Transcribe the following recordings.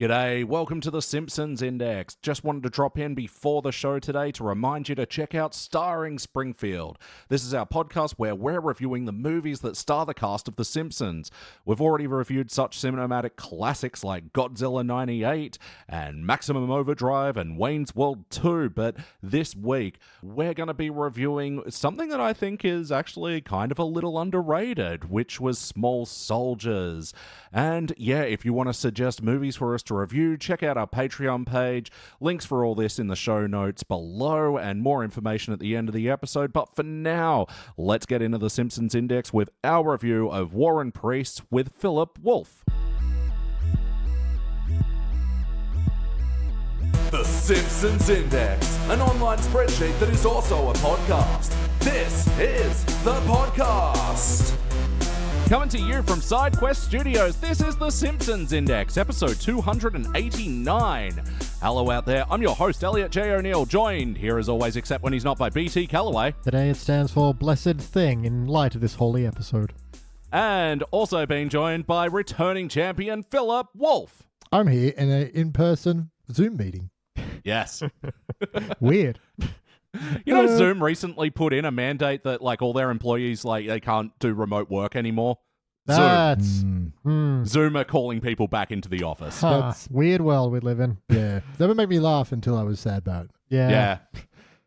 G'day, welcome to the Simpsons Index. Just wanted to drop in before the show today to remind you to check out Starring Springfield. This is our podcast where we're reviewing the movies that star the cast of The Simpsons. We've already reviewed such cinematic classics like Godzilla 98 and Maximum Overdrive and Wayne's World 2, but this week we're going to be reviewing something that I think is actually kind of a little underrated, which was Small Soldiers. And yeah, if you want to suggest movies for us to review, check out our Patreon page. Links for all this in the show notes below and more information at the end of the episode. But for now, let's get into the Simpsons Index with our review of Warrin Priests with Phillip Wolf. The Simpsons Index, an online spreadsheet that is also a podcast. This is the podcast. Coming to you from SideQuest Studios, this is The Simpsons Index, episode 289. Hello out there, I'm your host, Elliot J. O'Neill, joined here as always, except when he's not, by BT Calloway. Today it stands for Blessed Thing in light of this holy episode. And also being joined by returning champion, Phillip Wolf. I'm here in an in-person Zoom meeting. Yes. Weird. You know, Zoom recently put in a mandate that, like, all their employees, like, they can't do remote work anymore. That's Zoom are calling people back into the office. That's weird world we live in. Yeah. That would make me laugh until I was sad about it.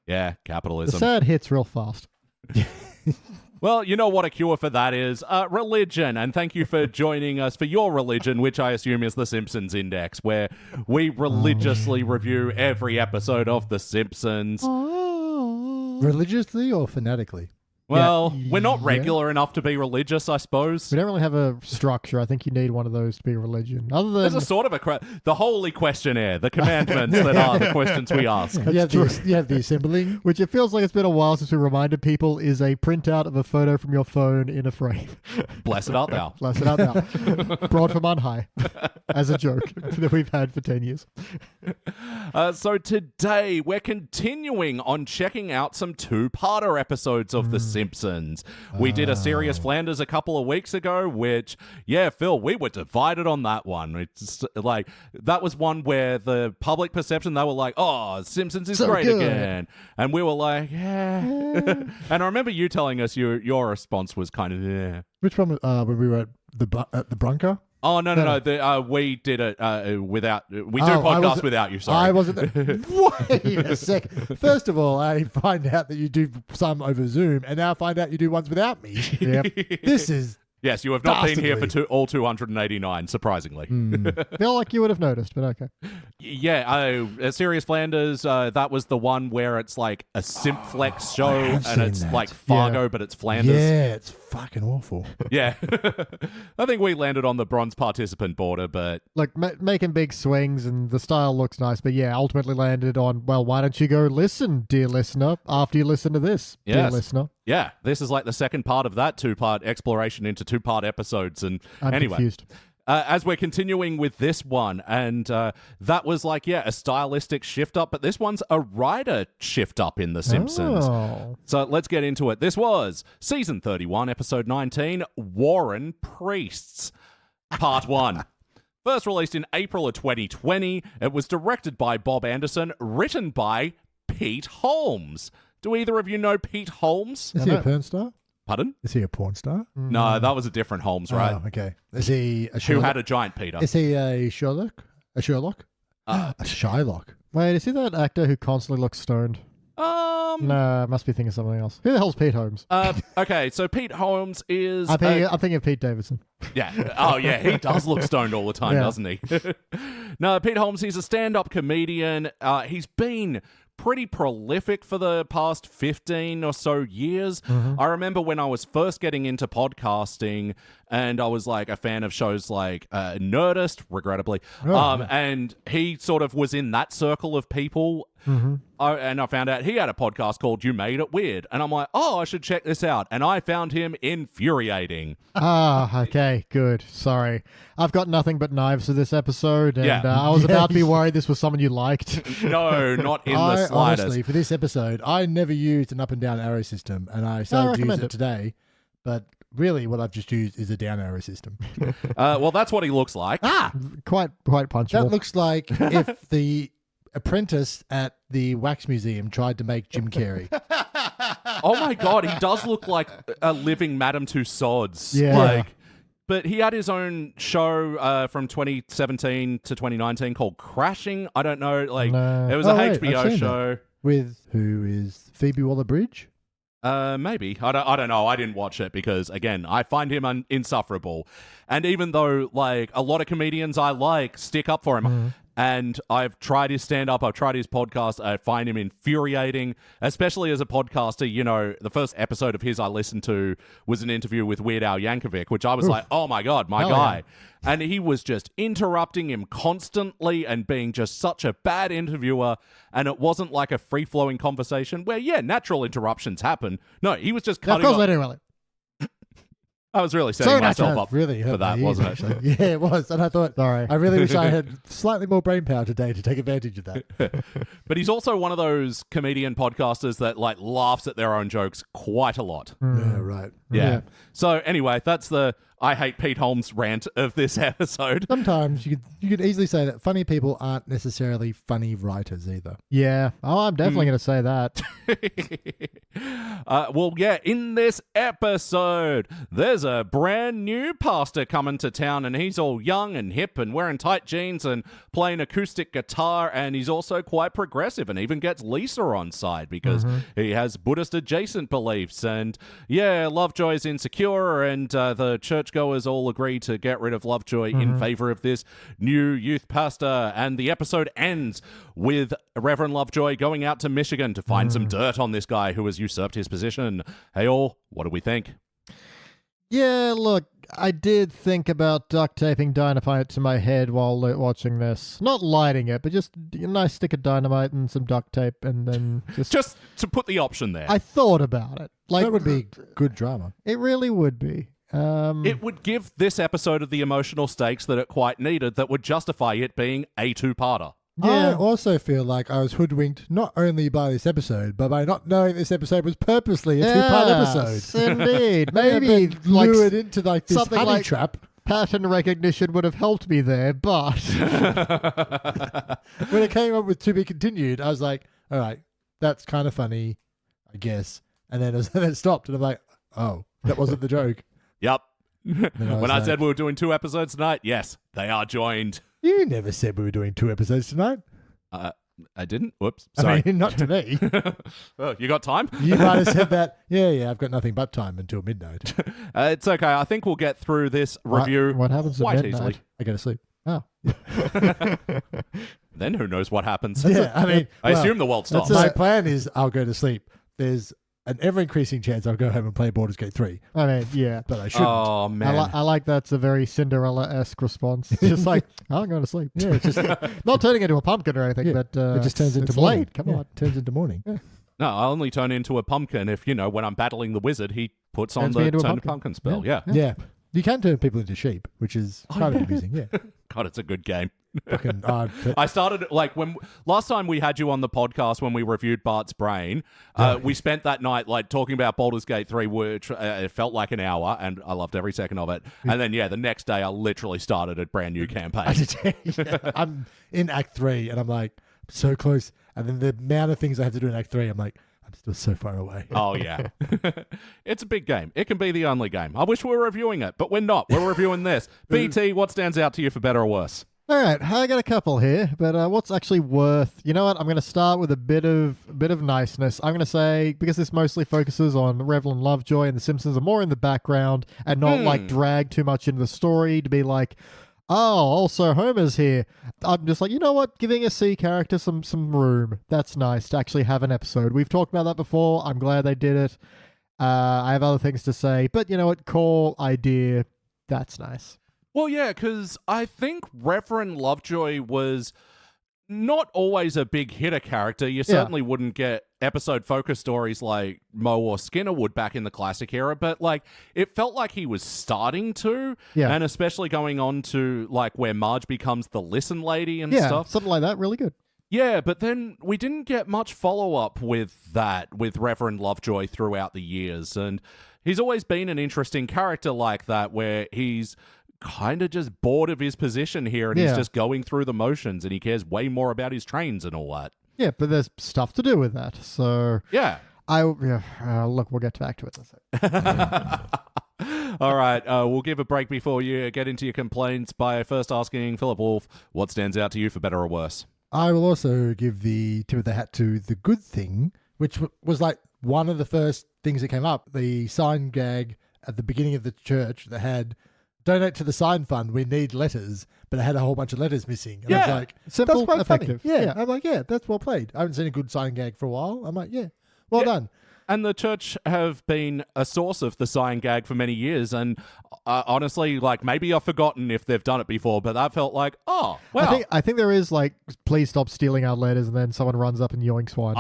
Yeah, capitalism. The sad hits real fast. Well, you know what a cure for that is? Religion. And thank you for joining us for your religion, which I assume is the Simpsons Index, where we religiously review every episode of The Simpsons. Religiously or fanatically? Well, we're not regular enough to be religious, I suppose. We don't really have a structure. I think you need one of those to be a religion. Other than There's a sort of the holy questionnaire, the commandments that are the questions we ask. You have the assembling. which it feels like it's been a while since we reminded people is a printout of a photo from your phone in a frame. Blessed art thou. Blessed out now. Brought from on high as a joke that we've had for 10 years. So today we're continuing on checking out some two-parter episodes of The Simpsons. We did a Serious Flanders a couple of weeks ago, which, yeah, Phil, we were divided on that one. It's like, that was one where the public perception, they were like, oh, Simpsons is So great good. again. And we were like, yeah. And I remember you telling us your response was kind of, yeah. Which one? When we were at the Bronco? Oh, no. We did it without... We do podcasts without you, sorry. I wasn't there. Wait a second. First of all, I find out that you do some over Zoom, and now I find out you do ones without me. Yep. This is... Yes, you have not been here for Dastardly. all 289, surprisingly. Feel like you would have noticed, but okay. Yeah, Serious Flanders, that was the one where it's like a Simpflex show, have and seen it's that. like Fargo, but it's Flanders. Yeah, it's fucking awful. Yeah. I think we landed on the bronze participant border, but... Like making big swings and the style looks nice, but yeah, ultimately landed on, well, why don't you go listen, dear listener, after you listen to this, dear Yes. listener. Yeah, this is like the second part of that two-part exploration into two-part episodes. And I'm anyway, confused. as we're continuing with this one, and that was like, yeah, a stylistic shift up, but this one's a writer shift up in The Simpsons. Oh. So let's get into it. This was Season 31, Episode 19, Warrin Priests, Part 1. First released in April of 2020, it was directed by Bob Anderson, written by Pete Holmes. Do either of you know Pete Holmes? Is he a porn star? Pardon? Is he a porn star? No, that was a different Holmes, right? Oh, okay. Is he a Who Sherlock? had a giant Peter. Is he a Sherlock? A Sherlock? A Shylock? Wait, is he that actor who constantly looks stoned? No, must be thinking of something else. Who the hell's Pete Holmes? Okay, so Pete Holmes is... I'm thinking of Pete Davidson. Yeah. Oh, yeah, he does look stoned all the time, Yeah. doesn't he? No, Pete Holmes, he's a stand-up comedian. He's been pretty prolific for the past 15 or so years. I remember when I was first getting into podcasting and I was like a fan of shows like Nerdist, regrettably, and he sort of was in that circle of people. And I found out he had a podcast called You Made It Weird. And I'm like, oh, I should check this out. And I found him infuriating. Okay, good. Sorry. I've got nothing but knives for this episode, and Yeah. I was about to be worried this was someone you liked. No, not in the slightest. Honestly, for this episode, I never used an up and down arrow system, and I started to use recommend it it. today. But really what I've just used is a down arrow system. Well, that's what he looks like. Quite punchable. That looks like if the apprentice at the wax museum tried to make Jim Carrey. Oh my God, he does look like a living Madame Tussauds. Yeah. But he had his own show from 2017 to 2019 called Crashing. I don't know. It was a HBO show. With who is Phoebe Waller-Bridge? Maybe. I don't know. I didn't watch it because, again, I find him insufferable. And even though, a lot of comedians I like stick up for him, and I've tried his stand-up, I've tried his podcast, I find him infuriating, especially as a podcaster. The first episode of his I listened to was an interview with Weird Al Yankovic, which I was like, oh my God, my guy. Yeah. And he was just interrupting him constantly and being just such a bad interviewer. And it wasn't like a free-flowing conversation where, natural interruptions happen. No, he was just cutting off. Of course they do, Elliot. I was really setting myself up really for that, wasn't it? Yeah, it was. And I thought, sorry, I really wish I had slightly more brain power today to take advantage of that. But he's also one of those comedian podcasters that laughs at their own jokes quite a lot. Yeah, right. Yeah. So anyway, that's the I hate Pete Holmes rant of this episode. Sometimes you could easily say that funny people aren't necessarily funny writers either. Yeah. Oh, I'm definitely going to say that. In this episode, there's a brand new pastor coming to town, and he's all young and hip and wearing tight jeans and playing acoustic guitar, and he's also quite progressive and even gets Lisa on side because he has Buddhist adjacent beliefs. And Lovejoy's insecure, and the churchgoers all agree to get rid of Lovejoy in favor of this new youth pastor. And the episode ends with Reverend Lovejoy going out to Michigan to find some dirt on this guy who has usurped his position. Hey all, what do we think? Yeah, look, I did think about duct taping dynamite to my head while watching this. Not lighting it, but just a nice stick of dynamite and some duct tape, and then just to put the option there. I thought about it. That would be good drama. It really would be. It would give this episode of the emotional stakes that it quite needed that would justify it being a two-parter. Yeah. I also feel like I was hoodwinked not only by this episode, but by not knowing this episode was purposely a two-part episode. Indeed. Maybe lured into this something honey trap. Pattern recognition would have helped me there, but when it came up with to be continued, I was like, all right, that's kind of funny, I guess. And then it stopped, and I'm like, oh, that wasn't the joke. Yep. When I said we were doing 2 episodes tonight, yes, they are joined. You never said we were doing 2 episodes tonight. I didn't. Whoops. Sorry. I mean, not to me. Oh, you got time? You might have said that. Yeah, I've got nothing but time until midnight. It's okay. I think we'll get through this review what happens quite at midnight? easily. I go to sleep. Oh. Then who knows what happens? I assume the world stops. My plan is I'll go to sleep. There's an ever-increasing chance I'll go home and play Baldur's Gate 3. I mean, yeah. But I shouldn't. Oh, man. I like that's a very Cinderella-esque response. It's just like, I'm going to sleep. Yeah, it's just not turning into a pumpkin or anything, but it just turns into morning. Late. Come on. Turns into morning. Yeah. No, I only turn into a pumpkin if, when I'm battling the wizard, he puts on the turn to pumpkin spell. Yeah. You can turn people into sheep, which is kind of amusing. Yeah. God, it's a good game. Fucking, I started when last time we had you on the podcast when we reviewed Bart's Brain, we spent that night talking about Baldur's Gate 3, which it felt like an hour, and I loved every second of it. And then the next day I literally started a brand new campaign. I'm in Act 3, and I'm like so close. And then the amount of things I have to do in Act 3, I'm like, I'm still so far away. Oh yeah, it's a big game. It can be the only game. I wish we were reviewing it, but we're not. We're reviewing this. BT, what stands out to you for better or worse? All right, I got a couple here, but what's actually worth? You know what? I'm going to start with a bit of niceness. I'm going to say, because this mostly focuses on Reverend Lovejoy and the Simpsons are more in the background and not drag too much into the story to be like, oh, also Homer's here. I'm just like, you know what? Giving a C character some room. That's nice to actually have an episode. We've talked about that before. I'm glad they did it. I have other things to say, but you know what? Core idea. That's nice. Well, yeah, because I think Reverend Lovejoy was not always a big hitter character. You certainly wouldn't get episode focus stories like Moe or Skinner would back in the classic era, but it felt like he was starting to, and especially going on to where Marge becomes the listen lady and stuff. Something like that. Really good. Yeah, but then we didn't get much follow-up with that, with Reverend Lovejoy throughout the years, and he's always been an interesting character like that, where he's kind of just bored of his position here, and he's just going through the motions, and he cares way more about his trains and all that. Yeah, but there's stuff to do with that. So yeah, look, we'll get back to it in a sec. All right, we'll give a break before you get into your complaints by first asking Philip Wolf, what stands out to you for better or worse? I will also give the tip of the hat to The Good Thing, which was like one of the first things that came up. The sign gag at the beginning of the church that had donate to the sign fund, we need letters, but it had a whole bunch of letters missing. And I was like, simple, that's quite effective. funny. Yeah. I'm like, yeah, that's well played. I haven't seen a good sign gag for a while. I'm like, yeah, well done. And the church have been a source of the sign gag for many years, and honestly, like, maybe I've forgotten if they've done it before, but that felt like, oh, wow. I think there is, like, please stop stealing our letters, and then someone runs up and yoinks one.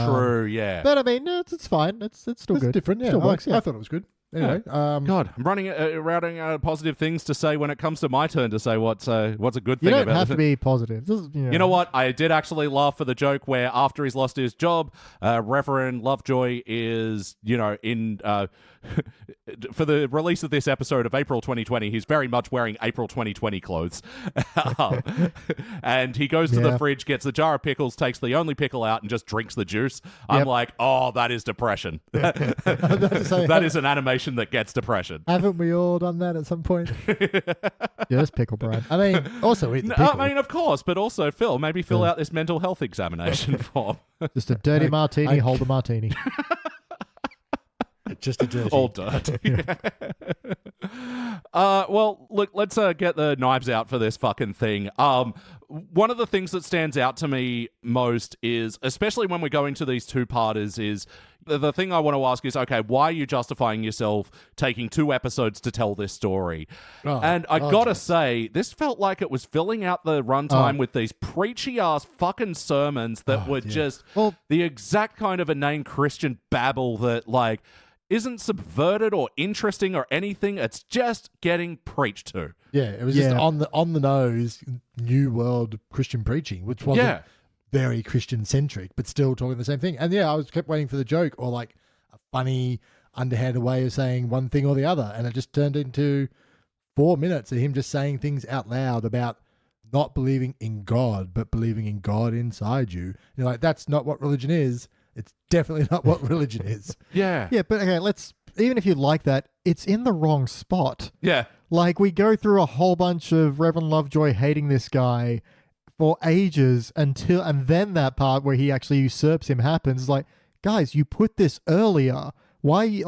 True, yeah. But I mean, it's fine. It's still good. Different, yeah. Still works, I thought it was good. Anyway, God, I'm routing positive things to say when it comes to my turn to say what's a good thing you about it. don't have to be positive. You know what? I did actually laugh for the joke where after he's lost his job, Reverend Lovejoy is, in for the release of this episode of April 2020, he's very much wearing April 2020 clothes. And he goes to the fridge, gets a jar of pickles, takes the only pickle out, and just drinks the juice. I'm like, oh, that is depression. That is an animation that gets depression. Haven't we all done that at some point? Yes, pickle brand. I mean, also eat the pickle. I mean, of course, but also, Phil, maybe fill out this mental health examination form. Just a dirty martini, hold a martini. Just a dirty. All dirty. Well, look, let's get the knives out for this fucking thing. One of the things that stands out to me most is, especially when we go into these two-parters, is the thing I want to ask is, okay, why are you justifying yourself taking 2 episodes to tell this story? And I gotta say, this felt like it was filling out the runtime with these preachy-ass fucking sermons that were just the exact kind of inane Christian babble that, like, isn't subverted or interesting or anything. It's just getting preached to. Yeah, it was just on the nose, new world Christian preaching, which wasn't very Christian centric, but still talking the same thing. And I kept waiting for the joke or like a funny underhanded way of saying one thing or the other, and it just turned into 4 minutes of him just saying things out loud about not believing in God, but believing in God inside you. You're like, that's not what religion is. It's definitely not what religion is. Yeah, but okay, even if you like that, it's in the wrong spot. Yeah. Like, we go through a whole bunch of Reverend Lovejoy hating this guy for ages and then that part where he actually usurps him happens. Like, guys, you put this earlier. Why,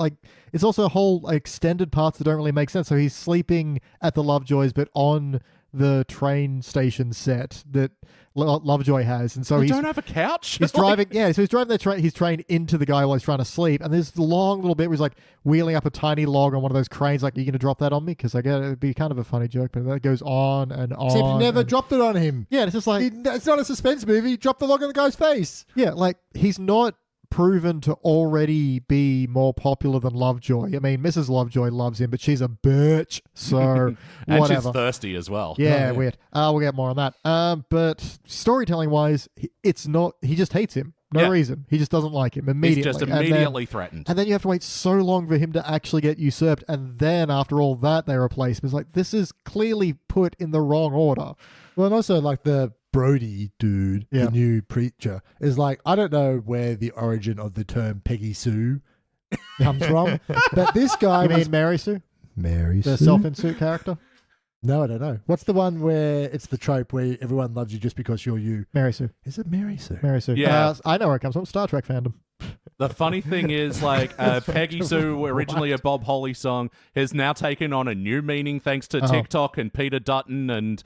it's also a whole extended parts that don't really make sense. So he's sleeping at the Lovejoys, but on the train station set that Lovejoy has, and so you don't have a couch. He's driving, so he's driving his train into the guy while he's trying to sleep, and there's the long little bit where he's like wheeling up a tiny log on one of those cranes. Like, are you going to drop that on me? Because it'd be kind of a funny joke, but that goes on and on. Except he never dropped it on him. Yeah, it's just like it's not a suspense movie. Drop the log on the guy's face. Yeah, like he's not proven to already be more popular than Lovejoy. I mean, Mrs. Lovejoy loves him, but she's a bitch, so and whatever. She's thirsty as well. Yeah, weird. We'll get more on that. But storytelling-wise, it's not... He just hates him. No reason. He just doesn't like him immediately. He's just immediately threatened. And then you have to wait so long for him to actually get usurped, and then after all that, they replace him. It's like, this is clearly put in the wrong order. Well, and also, like, the Brody dude, the new preacher, is like, I don't know where the origin of the term Peggy Sue comes from, but this guy... You mean Mary Sue? Mary Sue? The self-insert character? No, I don't know. What's the one where it's the trope where everyone loves you just because you're you? Mary Sue. Is it Mary Sue? Mary Sue. Yeah. I know where it comes from. Star Trek fandom. The funny thing is, like, Peggy Sue, originally a Bob Holly song, has now taken on a new meaning thanks to TikTok and Peter Dutton, and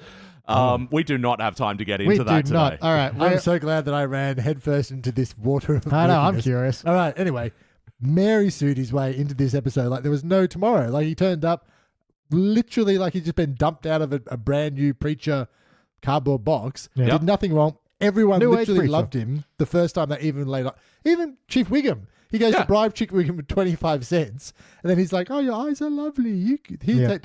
we do not have time to get into that today. Not. All right. I'm so glad that I ran headfirst into this water of I know, I'm wickedness. curious. All right, anyway, Mary sued his way into this episode like there was no tomorrow. Like, he turned up literally like he'd just been dumped out of a brand new preacher cardboard box. Yeah. Did nothing wrong. Everyone New literally age loved him the first time they even laid up. Even Chief Wiggum. He goes to bribe Chief Wiggum with 25 cents. And then he's like, oh, your eyes are lovely.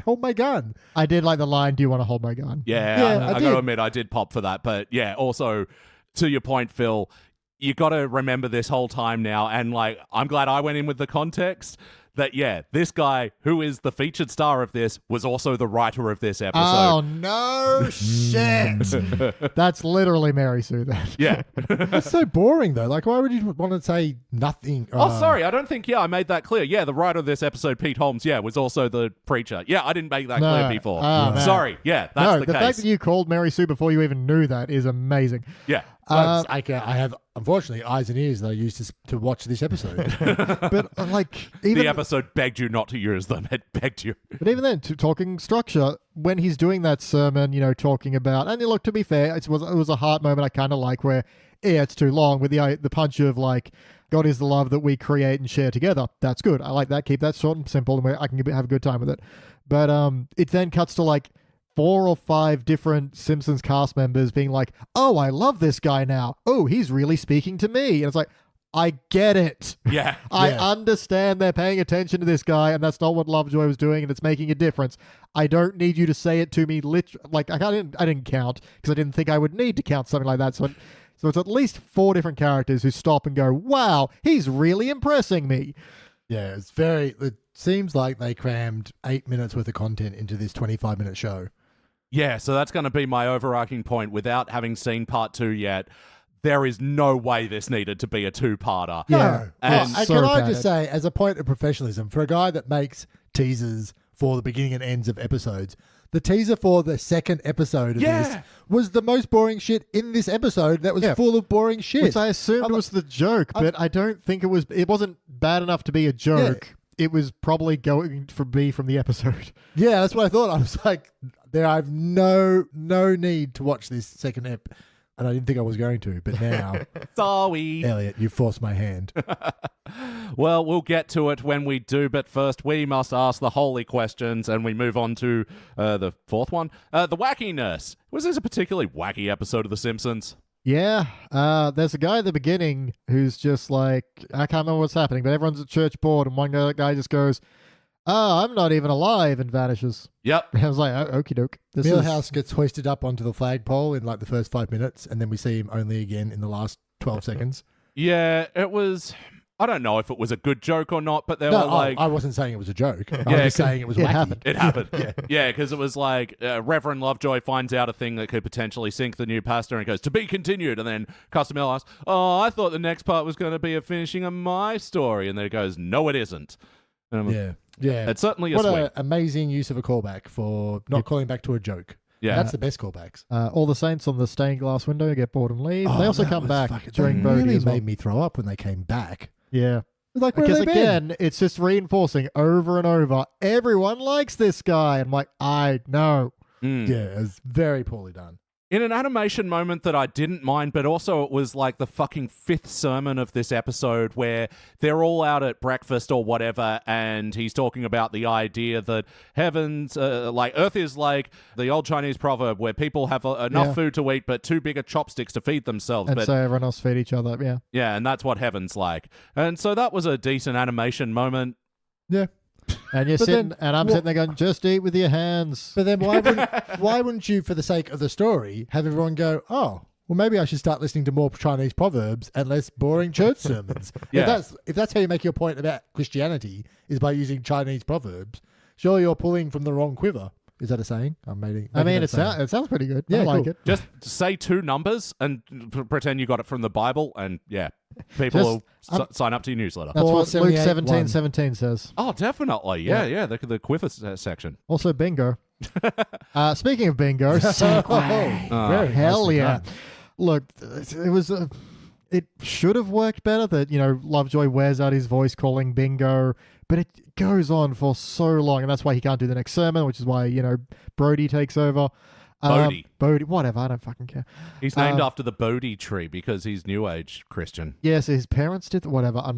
Hold my gun. I did like the line, do you want to hold my gun? Yeah, I got to admit, I did pop for that. But yeah, also, to your point, Phil, you got to remember this whole time now. And like, I'm glad I went in with the context. that, this guy, who is the featured star of this, was also the writer of this episode. Oh, no shit. That's literally Mary Sue then. Yeah. That's so boring, though. Like, why would you want to say nothing? Oh, sorry. I don't think, I made that clear. Yeah, the writer of this episode, Pete Holmes, was also the preacher. Yeah, I didn't make that clear before. Man. Sorry. Yeah, that's the case. The fact that you called Mary Sue before you even knew that is amazing. Yeah. I have, unfortunately, eyes and ears that I used to watch this episode. But like, even the episode begged you not to use them. It begged you. But even then, talking structure, when he's doing that sermon, talking about, and look, to be fair, it was a heart moment I kind of like where, it's too long with the punch of like, God is the love that we create and share together. That's good. I like that. Keep that short and simple, and I can have a good time with it. But it then cuts to like 4 or 5 different Simpsons cast members being like, oh, I love this guy now. Oh, he's really speaking to me. And it's like, I get it. Yeah. I understand they're paying attention to this guy, and that's not what Lovejoy was doing, and it's making a difference. I don't need you to say it to me. Like, I didn't count because I didn't think I would need to count something like that. So it's at least 4 different characters who stop and go, wow, he's really impressing me. Yeah, it seems like they crammed 8 minutes worth of content into this 25-minute show. Yeah, so that's going to be my overarching point. Without having seen part 2 yet, there is no way this needed to be a 2-parter. Yeah. And can I just say, as a point of professionalism, for a guy that makes teasers for the beginning and ends of episodes, the teaser for the second episode of this was the most boring shit in this episode that was full of boring shit. Which I assumed was the joke, but I don't think it wasn't bad enough to be a joke. Yeah. It was probably going to be from the episode. Yeah, that's what I thought. I was like, I have no need to watch this second ep. And I didn't think I was going to, but now... Sorry. Elliot, you forced my hand. Well, we'll get to it when we do, but first we must ask the holy questions, and we move on to the 4th one. The wackiness. Was this a particularly wacky episode of The Simpsons? Yeah. There's a guy at the beginning who's just like, I can't remember what's happening, but everyone's at church board, and one guy just goes, I'm not even alive, and vanishes. Yep. I was like, oh, okie doke. Millhouse gets hoisted up onto the flagpole in like the first 5 minutes, and then we see him only again in the last 12 seconds. Yeah, it was... I don't know if it was a good joke or not, but there were like... I wasn't saying it was a joke. I was just saying it was wacky. It happened. Yeah, because it was like Reverend Lovejoy finds out a thing that could potentially sink the new pastor and goes, to be continued. And then Custom Mill asks, I thought the next part was going to be a finishing of my story. And then it goes, no, it isn't. Yeah. It's certainly a what swing. What an amazing use of a callback for not calling back to a joke. Yeah. That's the best callbacks. All the saints on the stained glass window get bored and leave. They also come back during Bodhi really as well. made me throw up when they came back. Yeah. Like, because again, it's just reinforcing over and over. Everyone likes this guy. And I'm like, I know. Yeah, it was very poorly done. In an animation moment that I didn't mind, but also it was like the fucking 5th sermon of this episode where they're all out at breakfast or whatever, and he's talking about the idea that heaven's, like Earth is like the old Chinese proverb where people have enough food to eat but too big a chopsticks to feed themselves. And so everyone else feed each other, yeah. Yeah, and that's what heaven's like. And so that was a decent animation moment. Yeah. And you're sitting there going, just eat with your hands. But then why wouldn't you, for the sake of the story, have everyone go, oh, well, maybe I should start listening to more Chinese proverbs and less boring church sermons. If that's how you make your point about Christianity, is by using Chinese proverbs, surely you're pulling from the wrong quiver. Is that a saying? It sounds pretty good. Yeah, I like it. Just say 2 numbers and pretend you got it from the Bible, and people will sign up to your newsletter. That's what Luke 17:17 says. Oh, definitely. Yeah. The quiver section. Also, bingo. Speaking of bingo, hell yeah. Look, it should have worked better that, Lovejoy wears out his voice calling bingo, but it goes on for so long, and that's why he can't do the next sermon, which is why, Brody takes over. Bodhi, whatever, I don't fucking care. He's named after the Bodhi tree because he's New Age Christian. Yes, his parents did, whatever. I'm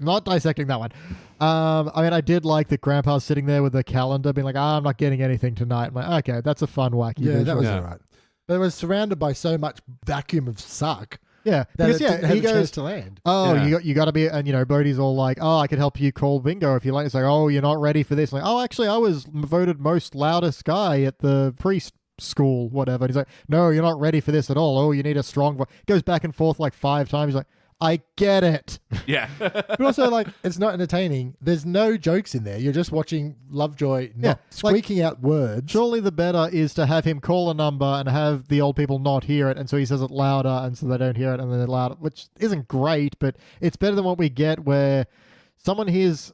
not dissecting that one. I did like that Grandpa's sitting there with a calendar being like, I'm not getting anything tonight. I'm like, okay, that's a fun, wacky visual. That was all right. But it was surrounded by so much vacuum of suck. Yeah, because he goes to land. You got to be, and Bodhi's all like, I could help you call bingo if you like. It's like, you're not ready for this. Like, actually, I was voted most loudest guy at the priest school, whatever. And he's like, no, you're not ready for this at all. You need a strong voice. Goes back and forth like 5 times. He's like, I get it. Yeah. But also, like, it's not entertaining. There's no jokes in there. You're just watching Lovejoy not squeaking out words. Surely the better is to have him call a number and have the old people not hear it, and so he says it louder, and so they don't hear it, and then they're louder, which isn't great, but it's better than what we get where someone hears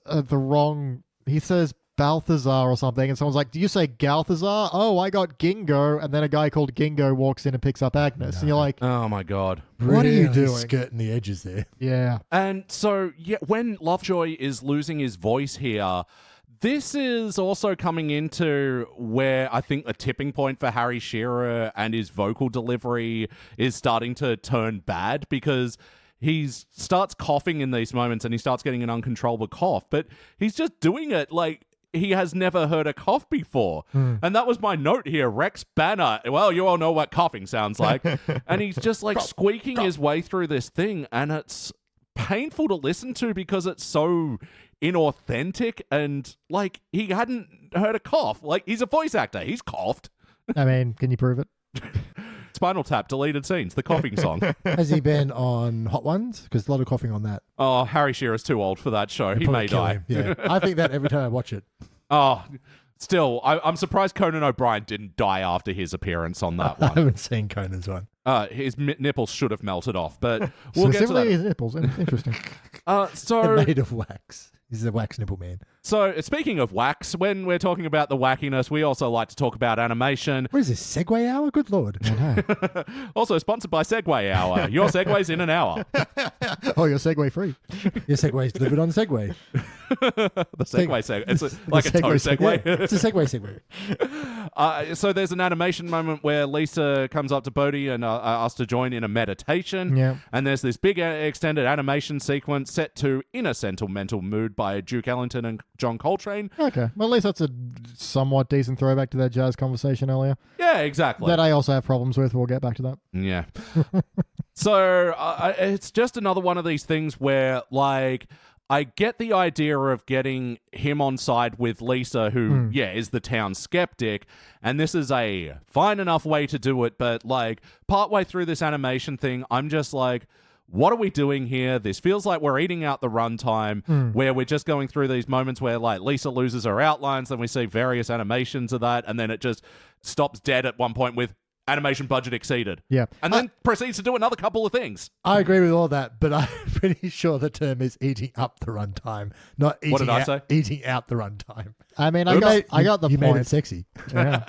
he says Balthazar or something, and someone's like, do you say Galthazar? Oh, I got Gingo, and then a guy called Gingo walks in and picks up Agnes, and you're like, oh my God. What are you Really doing? skirting the edges there. Yeah. And so, yeah, when Lovejoy is losing his voice here, this is also coming into where I think a tipping point for Harry Shearer and his vocal delivery is starting to turn bad, because he starts coughing in these moments and he starts getting an uncontrollable cough, but he's just doing it like he has never heard a cough before. And that was my note here. Rex Banner. Well, you all know what coughing sounds like. And he's just like squeaking his way through this thing. And it's painful to listen to because it's so inauthentic. And like he hadn't heard a cough. Like he's a voice actor. He's coughed. I mean, can you prove it? Spinal Tap, deleted scenes, the coughing song. Has he been on Hot Ones? Because a lot of coughing on that. Oh, Harry Shearer's too old for that show. He may Kill die. him. Yeah. I think that every time I watch it. Oh, still, I'm surprised Conan O'Brien didn't die after his appearance on that I one. haven't seen Conan's one. His nipples should have melted off, but we'll get to Specifically that. his nipples. Interesting. They're So, made of wax. He's a wax nipple man. speaking of wax, when we're talking about the wackiness, we also like to talk about animation. What is this, Segway Hour? Good Lord. Also sponsored by Segway Hour. Your Segways in an hour. Oh, you're Segway free. Your Segway's delivered on Segway. The Segway Segway. It's like a toe Segway. Yeah, it's a Segway. So there's an animation moment where Lisa comes up to Bodhi and asks to join in a meditation. Yeah. And there's this big extended animation sequence set to In a Sentimental Mood by Duke Ellington and John Coltrane. Okay. Well, at least that's a somewhat decent throwback to that jazz conversation earlier. Yeah, exactly. That I also have problems with. We'll get back to that. Yeah. So it's just another one of these things where, like, I get the idea of getting him on side with Lisa, who, is the town skeptic, and this is a fine enough way to do it, but, like, partway through this animation thing, I'm just like, what are we doing here? This feels like we're eating out the runtime, where we're just going through these moments where, like, Lisa loses her outlines, then we see various animations of that, and then it just stops dead at one point with animation budget exceeded. Yeah. And then proceeds to do another couple of things. I agree with all that, but I'm pretty sure the term is eating up the runtime, not eating What did I out, say? eting out the runtime. I mean, I got the you point. made it sexy. Yeah.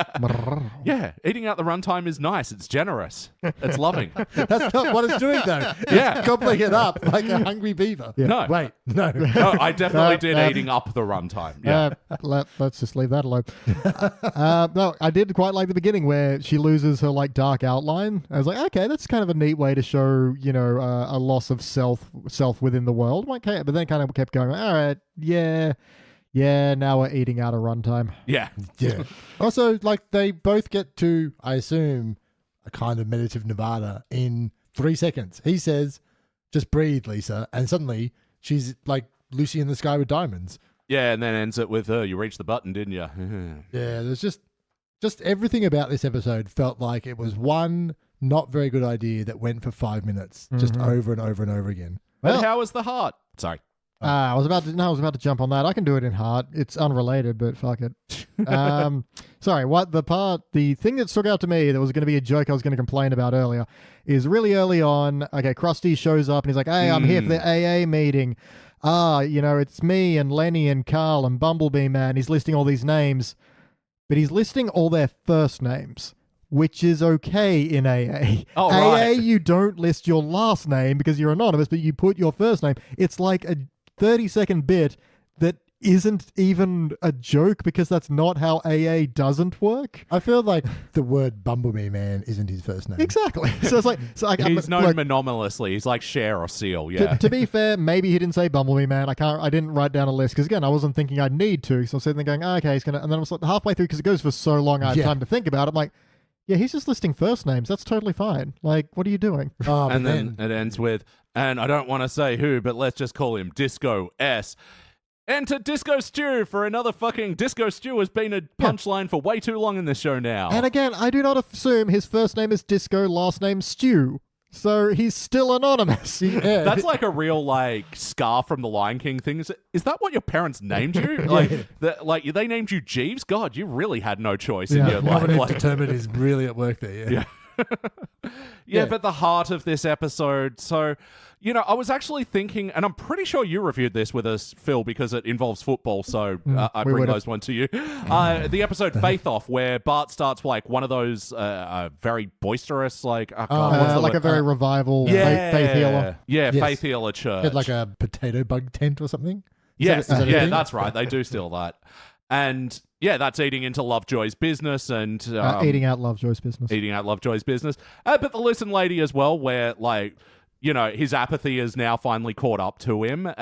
Yeah, eating out the runtime is nice. It's generous. It's loving. That's not what it's doing, though. Yeah. It's gobbling it up like a hungry beaver. Yeah. No. Wait, no. No, I definitely did eating up the runtime. Yeah. Let's just leave that alone. No, I did quite like the beginning where she loses her like dark outline. I was like, okay, that's kind of a neat way to show, a loss of self within the world. Okay, but then kind of kept going. All right, yeah. Now we're eating out a runtime. Yeah. Yeah. Also, like, they both get to, I assume, a kind of meditative nirvana in 3 seconds. He says, just breathe, Lisa. And suddenly she's like Lucy in the Sky with Diamonds. Yeah, and then ends it with, you reached the button, didn't you? Yeah, there's just everything about this episode felt like it was one not very good idea that went for 5 minutes, just over and over and over again. But Well- how was the heart? Sorry. I was about to jump on that. I can do it in heart. It's unrelated, but fuck it. Sorry, the thing that stuck out to me that was going to be a joke I was going to complain about earlier is really early on, okay, Krusty shows up and he's like, hey, I'm here for the AA meeting. It's me and Lenny and Carl and Bumblebee Man. He's listing all these names, but he's listing all their first names, which is okay in AA. Oh, AA, right. you don't list your last name because you're anonymous, but you put your first name. It's like a 30-second bit that isn't even a joke because that's not how AA doesn't work. I feel like the word Bumblebee Man isn't his first name. Exactly. So it's like... He's known anonymously. He's like Cher or Seal, yeah. To be fair, maybe he didn't say Bumblebee Man. I didn't write down a list because, again, I wasn't thinking I'd need to. So I was sitting there going, okay, he's going to... And then I was like halfway through because it goes for so long I had time to think about it. I'm like, yeah, he's just listing first names. That's totally fine. Like, what are you doing? Oh, And then it ends with, and I don't want to say who, but let's just call him Disco S. Enter Disco Stew for another fucking... Disco Stew has been a punchline for way too long in this show now. And again, I do not assume his first name is Disco, last name Stew. So he's still anonymous. Yeah. That's like a real like Scar from the Lion King thing. Is that what your parents named you? Like they named you Jeeves? God, you really had no choice in your life. What Like, determined is really at work there. Yeah. yeah, but the heart of this episode. So, I was actually thinking, and I'm pretty sure you reviewed this with us, Phil, because it involves football. So I bring those one to you. The episode Faith Off, where Bart starts like one of those very boisterous, like what's the like word? a very revival faith healer. Yeah, Yes. faith healer church. Had like a potato bug tent or something. Yes, Is that a thing? that's right. They do steal that. And yeah, that's eating into Lovejoy's business and Eating out Lovejoy's business. eating out Lovejoy's business. But the Listen Lady as well, where like, his apathy is now finally caught up to him.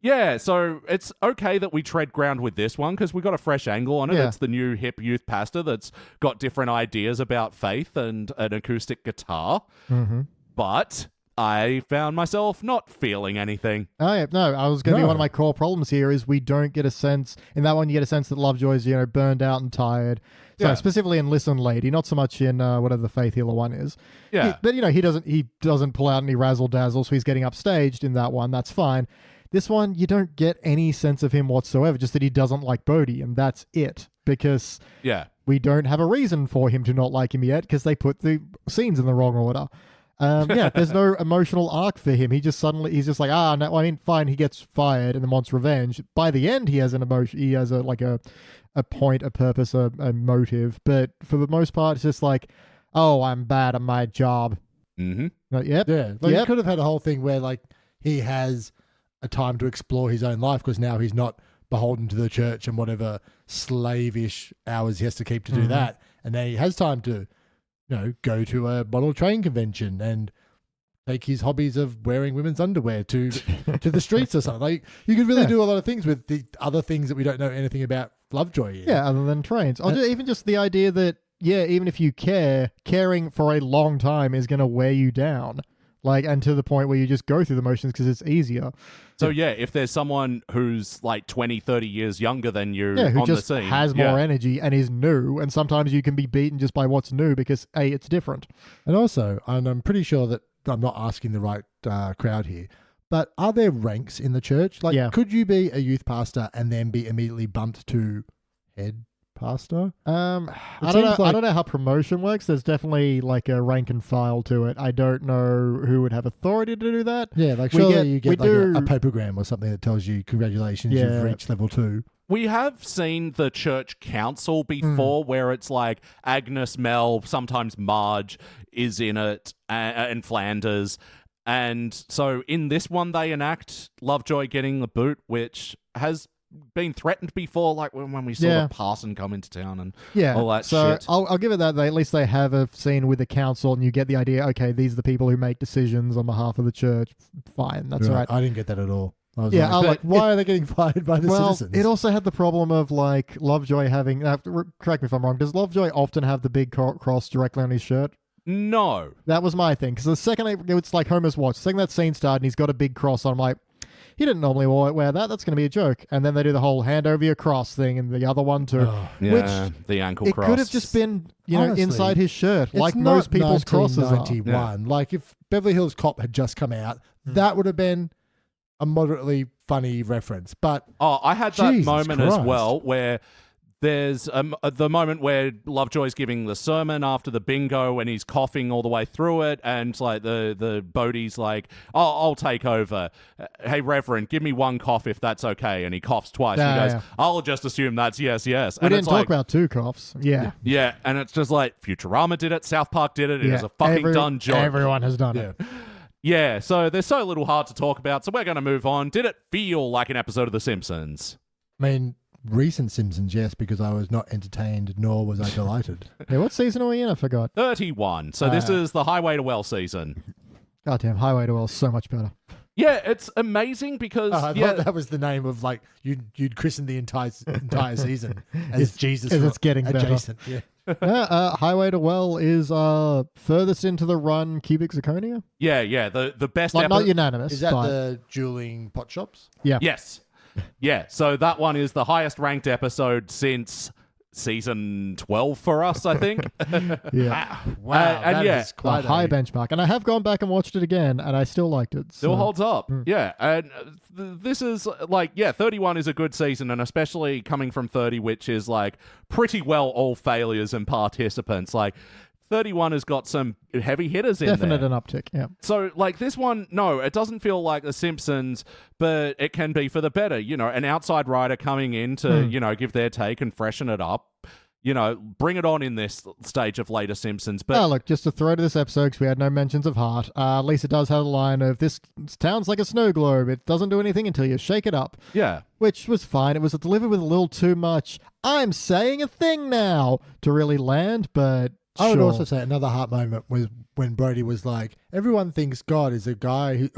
Yeah, so it's okay that we tread ground with this one because we got a fresh angle on it. Yeah. It's the new hip youth pastor that's got different ideas about faith and an acoustic guitar. Mm-hmm. But I found myself not feeling anything. Oh, yeah. No, I was going to be one of my core problems here is we don't get a sense, in that one you get a sense that Lovejoy's, burned out and tired. So Yeah. specifically in Listen Lady, not so much in whatever the Faith Healer one is. Yeah. But, he doesn't pull out any razzle-dazzle, so he's getting upstaged in that one. That's fine. This one, you don't get any sense of him whatsoever, just that he doesn't like Bodhi, and that's it. Because Yeah. we don't have a reason for him to not like him yet, because they put the scenes in the wrong order. There's no emotional arc for him. He's just like, no, I mean, fine, he gets fired and then wants revenge. By the end, he has an emotion. He has a point, a purpose, a motive. But for the most part, it's just like, oh, I'm bad at my job. Mm-hmm. Like, yep. Yeah. Like you could have had a whole thing where like he has a time to explore his own life because now he's not beholden to the church and whatever slavish hours he has to keep to do that. And then he has time to go to a model train convention and take his hobbies of wearing women's underwear to the streets or something. Like you could really do a lot of things with the other things that we don't know anything about Lovejoy in. Yeah, other than trains. Or even just the idea that, even if you caring for a long time is going to wear you down. Like, and to the point where you just go through the motions because it's easier. So, if there's someone who's like 20, 30 years younger than you who on just the scene. has more energy and is new, and sometimes you can be beaten just by what's new because, A, it's different. And also, and I'm pretty sure that I'm not asking the right crowd here, but are there ranks in the church? Like, could you be a youth pastor and then be immediately bumped to head pastor? I don't know how promotion works. There's definitely like a rank and file to it. I don't know who would have authority to do that. Yeah, like surely you get like a papergram or something that tells you, congratulations, you've reached level 2. We have seen the church council before where it's like Agnes, Mel, sometimes Marge is in it, and Flanders. And so in this one, they enact Lovejoy getting the boot, which has been threatened before, like when we saw the parson come into town and all that shit. So I'll give it that. At least they have a scene with the council and you get the idea, okay, these are the people who make decisions on behalf of the church. Fine, that's all right. I didn't get that at all. I was why are they getting fired by the citizens? It also had the problem of like Lovejoy having, correct me if I'm wrong, does Lovejoy often have the big cross directly on his shirt? No. That was my thing, because the second it's like Homer's watch, the second that scene started and he's got a big cross on, I'm like, he didn't normally wear that. That's going to be a joke. And then they do the whole hand over your cross thing and the other one too. Which the ankle cross. It could have just been, Honestly, inside his shirt, like most people's crosses are. 1991. Like if Beverly Hills Cop had just come out, that would have been a moderately funny reference. But I had that Jesus moment Christ. as well where there's the moment where Lovejoy's giving the sermon after the bingo and he's coughing all the way through it, and like the Bodhi's like, "Oh, I'll take over. Hey, Reverend, give me one cough if that's okay." And he coughs twice. And he goes, "I'll just assume that's yes." We and didn't it's talk like, about 2 coughs. Yeah. Yeah, and it's just like Futurama did it, South Park did it. It was a fucking done job. Everyone has done it. Yeah, so there's so little hard to talk about, so we're going to move on. Did it feel like an episode of The Simpsons? I mean, recent Simpsons, yes, because I was not entertained, nor was I delighted. Yeah, what season are we in? I forgot. 31. So this is the Highway to Well season. Goddamn, Highway to Well is so much better. Yeah, it's amazing because I thought that was the name of like you'd christen the entire season as Jesus. As it's getting adjacent. better. Yeah. Highway to Well is furthest into the run cubic zirconia. Yeah, the best Like, episode. not unanimous. Is that but the dueling pot shops? Yeah. Yes. Yeah, so that one is the highest ranked episode since season 12 for us, I think. Yeah. Wow, and that yeah, is quite a high benchmark. And I have gone back and watched it again, and I still liked it. Still so- holds up. Yeah. And this is like, 31 is a good season, and especially coming from 30, which is like pretty well all failures and participants. Like, 31 has got some heavy hitters in Definite there. an uptick, yeah. So, like, this one, no, it doesn't feel like The Simpsons, but it can be for the better. You know, an outside writer coming in to, you know, give their take and freshen it up. You know, bring it on in this stage of later Simpsons. But Look, just to throw to this episode, because we had no mentions of heart, Lisa does have a line of, this sounds like a snow globe. It doesn't do anything until you shake it up. yeah. Which was fine. It was delivered with a little too much, I'm saying a thing now, to really land, but I would sure. also say another heart moment was when Brody was like, everyone thinks God is a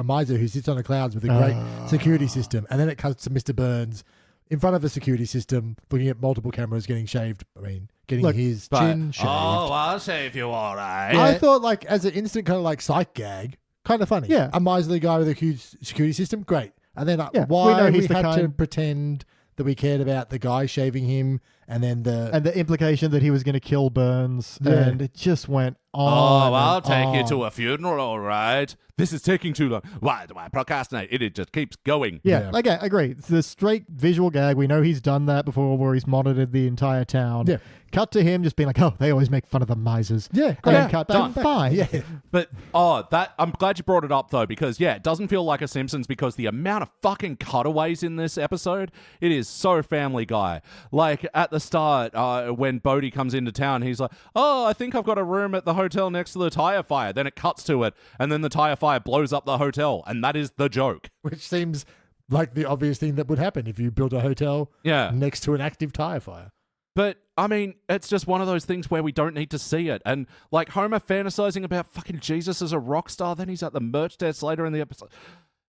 miser who sits on the clouds with a great security system. And then it cuts to Mr. Burns in front of a security system, looking at multiple cameras, getting shaved. I mean, getting his chin shaved. I'll shave you all right. I thought, like, as an instant kind of like psych gag, kind of funny. Yeah. A miserly guy with a huge security system, great. And then Yeah, why we know we he's the had to kind- pretend that we cared about the guy shaving him, and then And the implication that he was going to kill Burns, Yeah. and it just went on. I'll and take you on. to a funeral, all right. This is taking too long. Why do I procrastinate? It just keeps going. Yeah, like, I agree. It's the straight visual gag. We know he's done that before, where he's monitored the entire town. Yeah. Cut to him just being like, oh, they always make fun of the misers. Yeah, And great. then cut back. Done. Fine. Yeah. But, I'm glad you brought it up, though, because, it doesn't feel like a Simpsons because the amount of fucking cutaways in this episode, it is so Family Guy. Like, at the start, when Bodie comes into town, he's like, oh, I think I've got a room at the hotel next to the tire fire. Then it cuts to it, and then the tire fire blows up the hotel, and that is the joke. Which seems like the obvious thing that would happen if you built a hotel Yeah. next to an active tire fire. But, I mean, it's just one of those things where we don't need to see it. And, like, Homer fantasizing about fucking Jesus as a rock star, then he's at the merch desk later in the episode.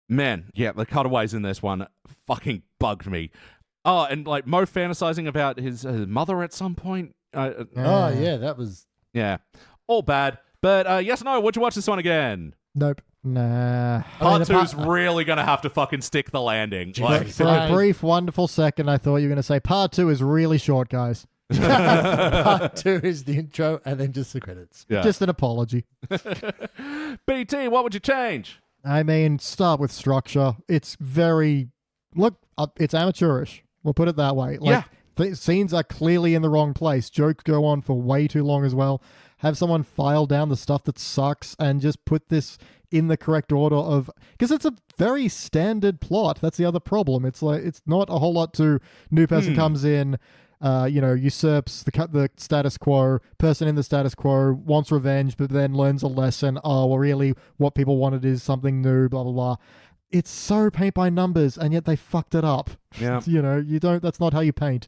Man, yeah, the cutaways in this one fucking bugged me. Oh, and, like, Mo fantasizing about his mother at some point. Oh, yeah, that was... Yeah, all bad. But, yes, no, would you watch this one again? Nope. Nah. Part two's really going to have to fucking stick the landing. Like, For a brief, wonderful second, I thought you were going to say part 2 is really short, guys. Part 2 is the intro and then just the credits. yeah. Just an apology. BT, what would you change? I mean, start with structure. It's very... Look, it's amateurish. We'll put it that way. Like, scenes are clearly in the wrong place. Jokes go on for way too long as well. Have someone file down the stuff that sucks and just put this in the correct order of... Because it's a very standard plot. That's the other problem. It's like, it's not a whole lot to... New person comes in, usurps the status quo. Person in the status quo wants revenge, but then learns a lesson. Oh, well, really, what people wanted is something new, blah, blah, blah. It's so paint by numbers, and yet they fucked it up. Yeah. You don't... That's not how you paint.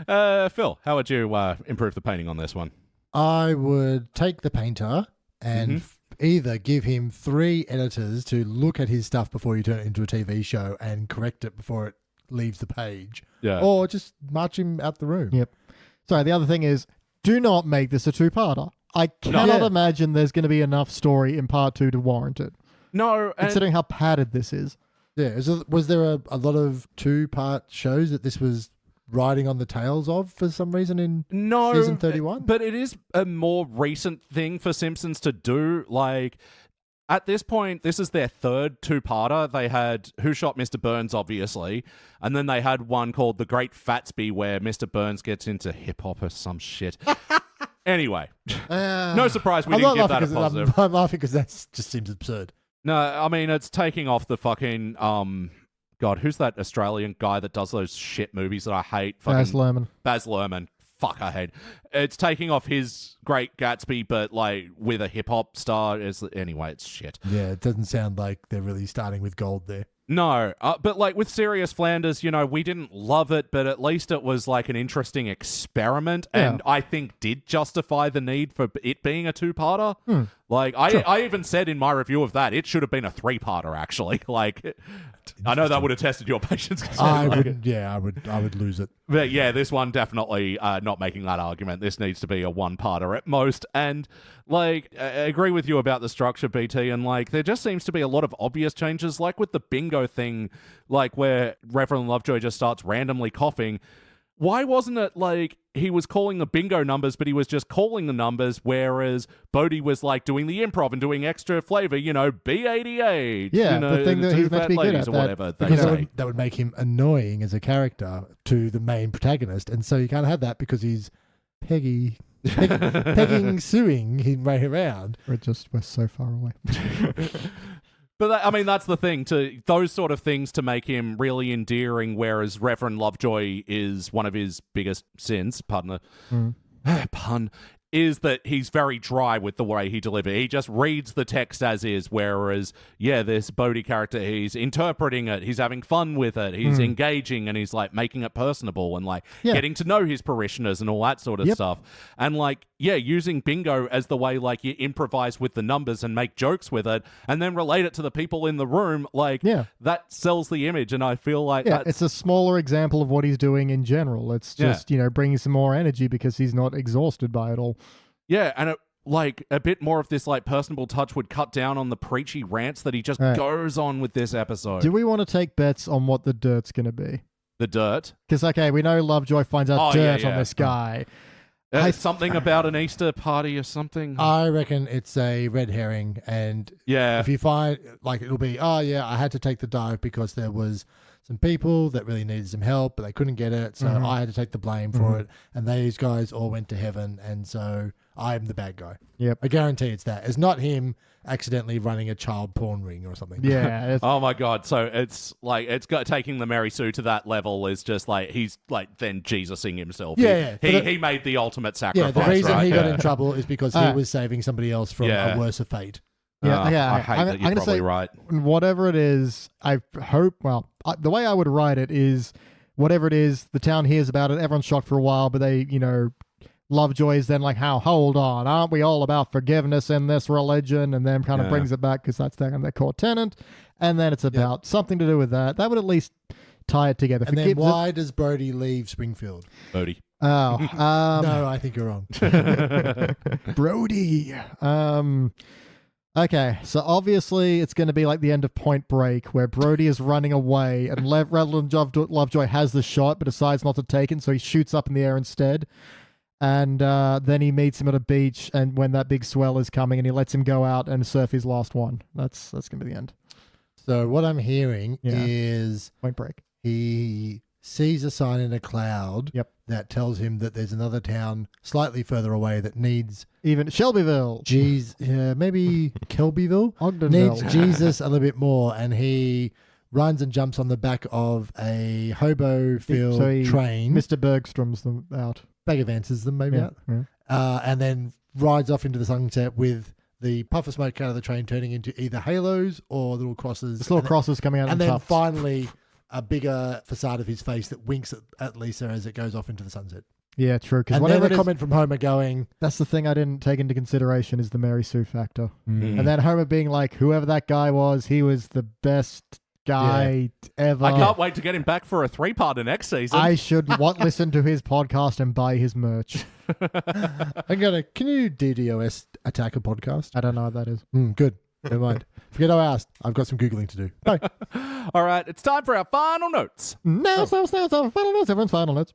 Phil, how would you improve the painting on this one? I would take the painter and either give him 3 editors to look at his stuff before you turn it into a TV show and correct it before it leaves the page. Yeah. Or just march him out the room. Yep. Sorry, the other thing is, do not make this a 2-parter. I cannot imagine there's going to be enough story in part 2 to warrant it, No, and considering how padded this is. Yeah. Was there a lot of 2-part shows that this was riding on the tails of for some reason in season 31? But it is a more recent thing for Simpsons to do. Like, at this point, this is their 3rd 2-parter. They had Who Shot Mr. Burns, obviously, and then they had one called The Great Fatsby, where Mr. Burns gets into hip-hop or some shit. Anyway, no surprise we didn't give that a positive. I'm laughing because that just seems absurd. No, I mean, it's taking off the fucking... God, who's that Australian guy that does those shit movies that I hate? Baz Luhrmann. Baz Luhrmann. Fuck, I hate. It's taking off his Great Gatsby, but like with a hip hop star. Anyway, it's shit. Yeah, it doesn't sound like they're really starting with gold there. No, but like with Serious Flanders, we didn't love it, but at least it was like an interesting experiment, and I think did justify the need for it being a 2-parter. Like I even said in my review of that, it should have been a 3-parter actually. Like, I know that would have tested your patience. I would lose it. But yeah, this one definitely not making that argument. This needs to be a 1-parter at most. And like, I agree with you about the structure, BT. And like, there just seems to be a lot of obvious changes, like with the bingo thing, like where Reverend Lovejoy just starts randomly coughing. why wasn't it like he was calling the bingo numbers, but he was just calling the numbers, whereas Bodhi was like doing the improv and doing extra flavor, B88. Yeah, the thing that he's meant to be good at. Or whatever they Because say. that would make him annoying as a character to the main protagonist, and so you can't have that because he's pegging, suing him right around. We're so far away. But that's the thing, to those sort of things to make him really endearing, whereas Reverend Lovejoy is one of his biggest sins, pardon the pun, is that he's very dry with the way he delivers. He just reads the text as is, whereas, this Bodhi character, he's interpreting it, he's having fun with it, he's engaging, and he's, like, making it personable and, like, getting to know his parishioners and all that sort of stuff. And, like, using bingo as the way, like, you improvise with the numbers and make jokes with it, and then relate it to the people in the room, like, that sells the image, and I feel like it's a smaller example of what he's doing in general. It's just, bringing some more energy because he's not exhausted by it all. Yeah, and it, like, a bit more of this, like, personable touch would cut down on the preachy rants that he just goes on with this episode. Do we want to take bets on what the dirt's going to be? The dirt? Because, we know Lovejoy finds out dirt on this guy. Something about an Easter party or something? I reckon it's a red herring, and if you find, like, it'll be, I had to take the dive because there was some people that really needed some help, but they couldn't get it, so I had to take the blame for it, and these guys all went to heaven, and so I'm the bad guy. Yep. I guarantee it's that. It's not him accidentally running a child porn ring or something. Yeah. Oh my God. So it's like, taking the Mary Sue to that level is just like, he's like then Jesusing himself. He made the ultimate sacrifice. Yeah, the reason he got in trouble is because he was saving somebody else from a worse fate. I hate that you're probably right. Whatever it is, I hope, the way I would write it is, whatever it is, the town hears about it, everyone's shocked for a while, but they, Lovejoy is then like, hold on, aren't we all about forgiveness in this religion? And then kind of brings it back because that's their core tenet. And then it's about something to do with that. That would at least tie it together. And then why does Brody leave Springfield? Bodhi. Oh. No, I think you're wrong. Brody. Okay, so obviously it's going to be like the end of Point Break, where Brody is running away and Reverend Lovejoy has the shot but decides not to take it, so he shoots up in the air instead. And then he meets him at a beach, and when that big swell is coming, and he lets him go out and surf his last one. That's going to be the end. So what I'm hearing is Point Break. He sees a sign in a cloud that tells him that there's another town slightly further away that needs even Shelbyville. Maybe Kelbyville Ogdenville. Needs Jesus a little bit more, and he runs and jumps on the back of a hobo-filled train. Mr. Bergstrom's them out. Bag of answers them maybe out. Yeah. And then rides off into the sunset with the puff of smoke out of the train turning into either halos or little crosses. Just little crosses coming out. And then finally a bigger facade of his face that winks at Lisa as it goes off into the sunset. Yeah, true. And then a comment from Homer going... That's the thing I didn't take into consideration is the Mary Sue factor. And then Homer being like, whoever that guy was, he was the best guy ever. I can't wait to get him back for a 3-part in next season. I should listen to his podcast and buy his merch. Can you DDoS attack a podcast? I don't know what that is. Good. Never mind. Forget I asked. I've got some Googling to do. Bye. All right, it's time for our final notes. No, final notes. Everyone's final notes.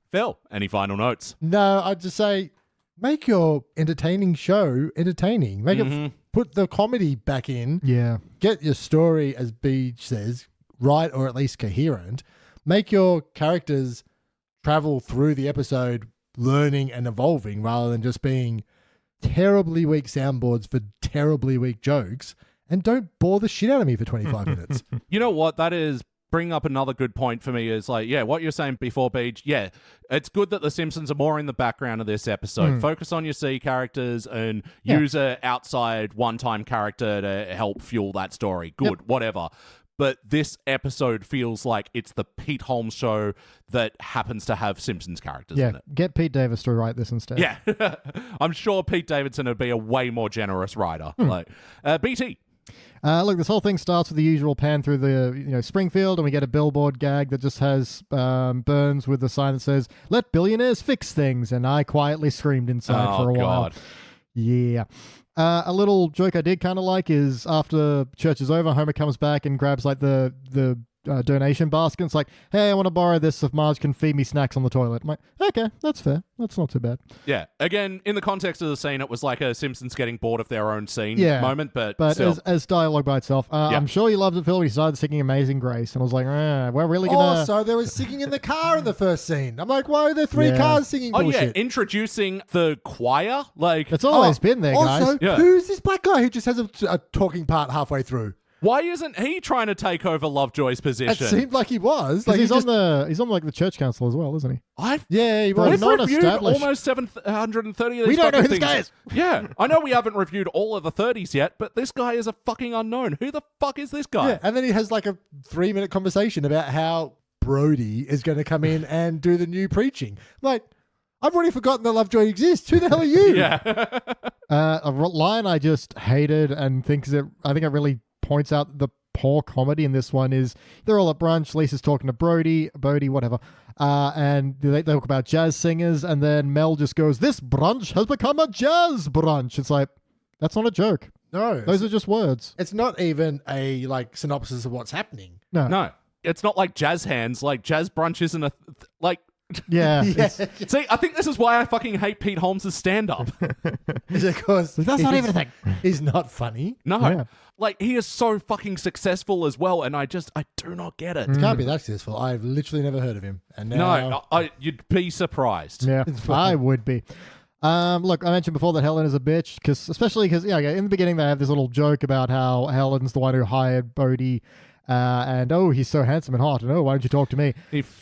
Phil, any final notes? No, I'd just say make your entertaining show entertaining. Make it, put the comedy back in. Yeah. Get your story, as Beach says, right or at least coherent. Make your characters travel through the episode learning and evolving rather than just being terribly weak soundboards for terribly weak jokes, and don't bore the shit out of me for 25 minutes. You know what? That is bring up another good point for me is like, what you're saying before, Beach. Yeah, it's good that the Simpsons are more in the background of this episode. Focus on your C characters and use a outside one-time character to help fuel that story. Good, whatever. But this episode feels like it's the Pete Holmes show that happens to have Simpsons characters in it. Get Pete Davis to write this instead. Yeah. I'm sure Pete Davidson would be a way more generous writer. Like BT. Look, this whole thing starts with the usual pan through the Springfield, and we get a billboard gag that just has Burns with the sign that says, "Let billionaires fix things," and I quietly screamed inside for a while. Yeah. A little joke I did kind of like is after church is over, Homer comes back and grabs like the donation basket. And it's like, hey, I want to borrow this so Marge can feed me snacks on the toilet. I'm like, okay, that's fair. That's not too bad. Yeah. Again, in the context of the scene, it was like a Simpsons getting bored of their own scene moment, but still. as dialogue by itself, I'm sure you loved it, Phil. He started singing Amazing Grace, and I was like, we're really gonna. Oh, so there was singing in the car in the first scene. I'm like, why are there three cars singing bullshit? Oh yeah, introducing the choir, like it's always been there, guys. Also, who's this black guy who just has a talking part halfway through? Why isn't he trying to take over Lovejoy's position? It seemed like he was. Like he's on like the church council as well, isn't he? He was. We've reviewed almost 730 of these. We don't know who this things. guy is. Yeah, I know we haven't reviewed all of the 30s yet, but this guy is a fucking unknown. Who the fuck is this guy? Yeah, and then he has like a 3-minute conversation about how Brody is going to come in and do the new preaching. Like, I've already forgotten that Lovejoy exists. Who the hell are you? Yeah. A line I just hated and I think it really points out the poor comedy in this one is they're all at brunch. Lisa's talking to Bodie, whatever. And they talk about jazz singers. And then Mel just goes, this brunch has become a jazz brunch. It's like, that's not a joke. No. Those are just words. It's not even a synopsis of what's happening. No. It's not like jazz hands. Like jazz brunch isn't Yeah. See, I think this is why I fucking hate Pete Holmes' stand-up. Because that's not even a thing. He's not funny. No. Yeah. Like, he is so fucking successful as well, and I do not get it. It can't be that successful. I've literally never heard of him. And now... No, you'd be surprised. Yeah, I would be. Look, I mentioned before that Helen is a bitch, especially because in the beginning they have this little joke about how Helen's the one who hired Bodie. And he's so handsome and hot, and why don't you talk to me?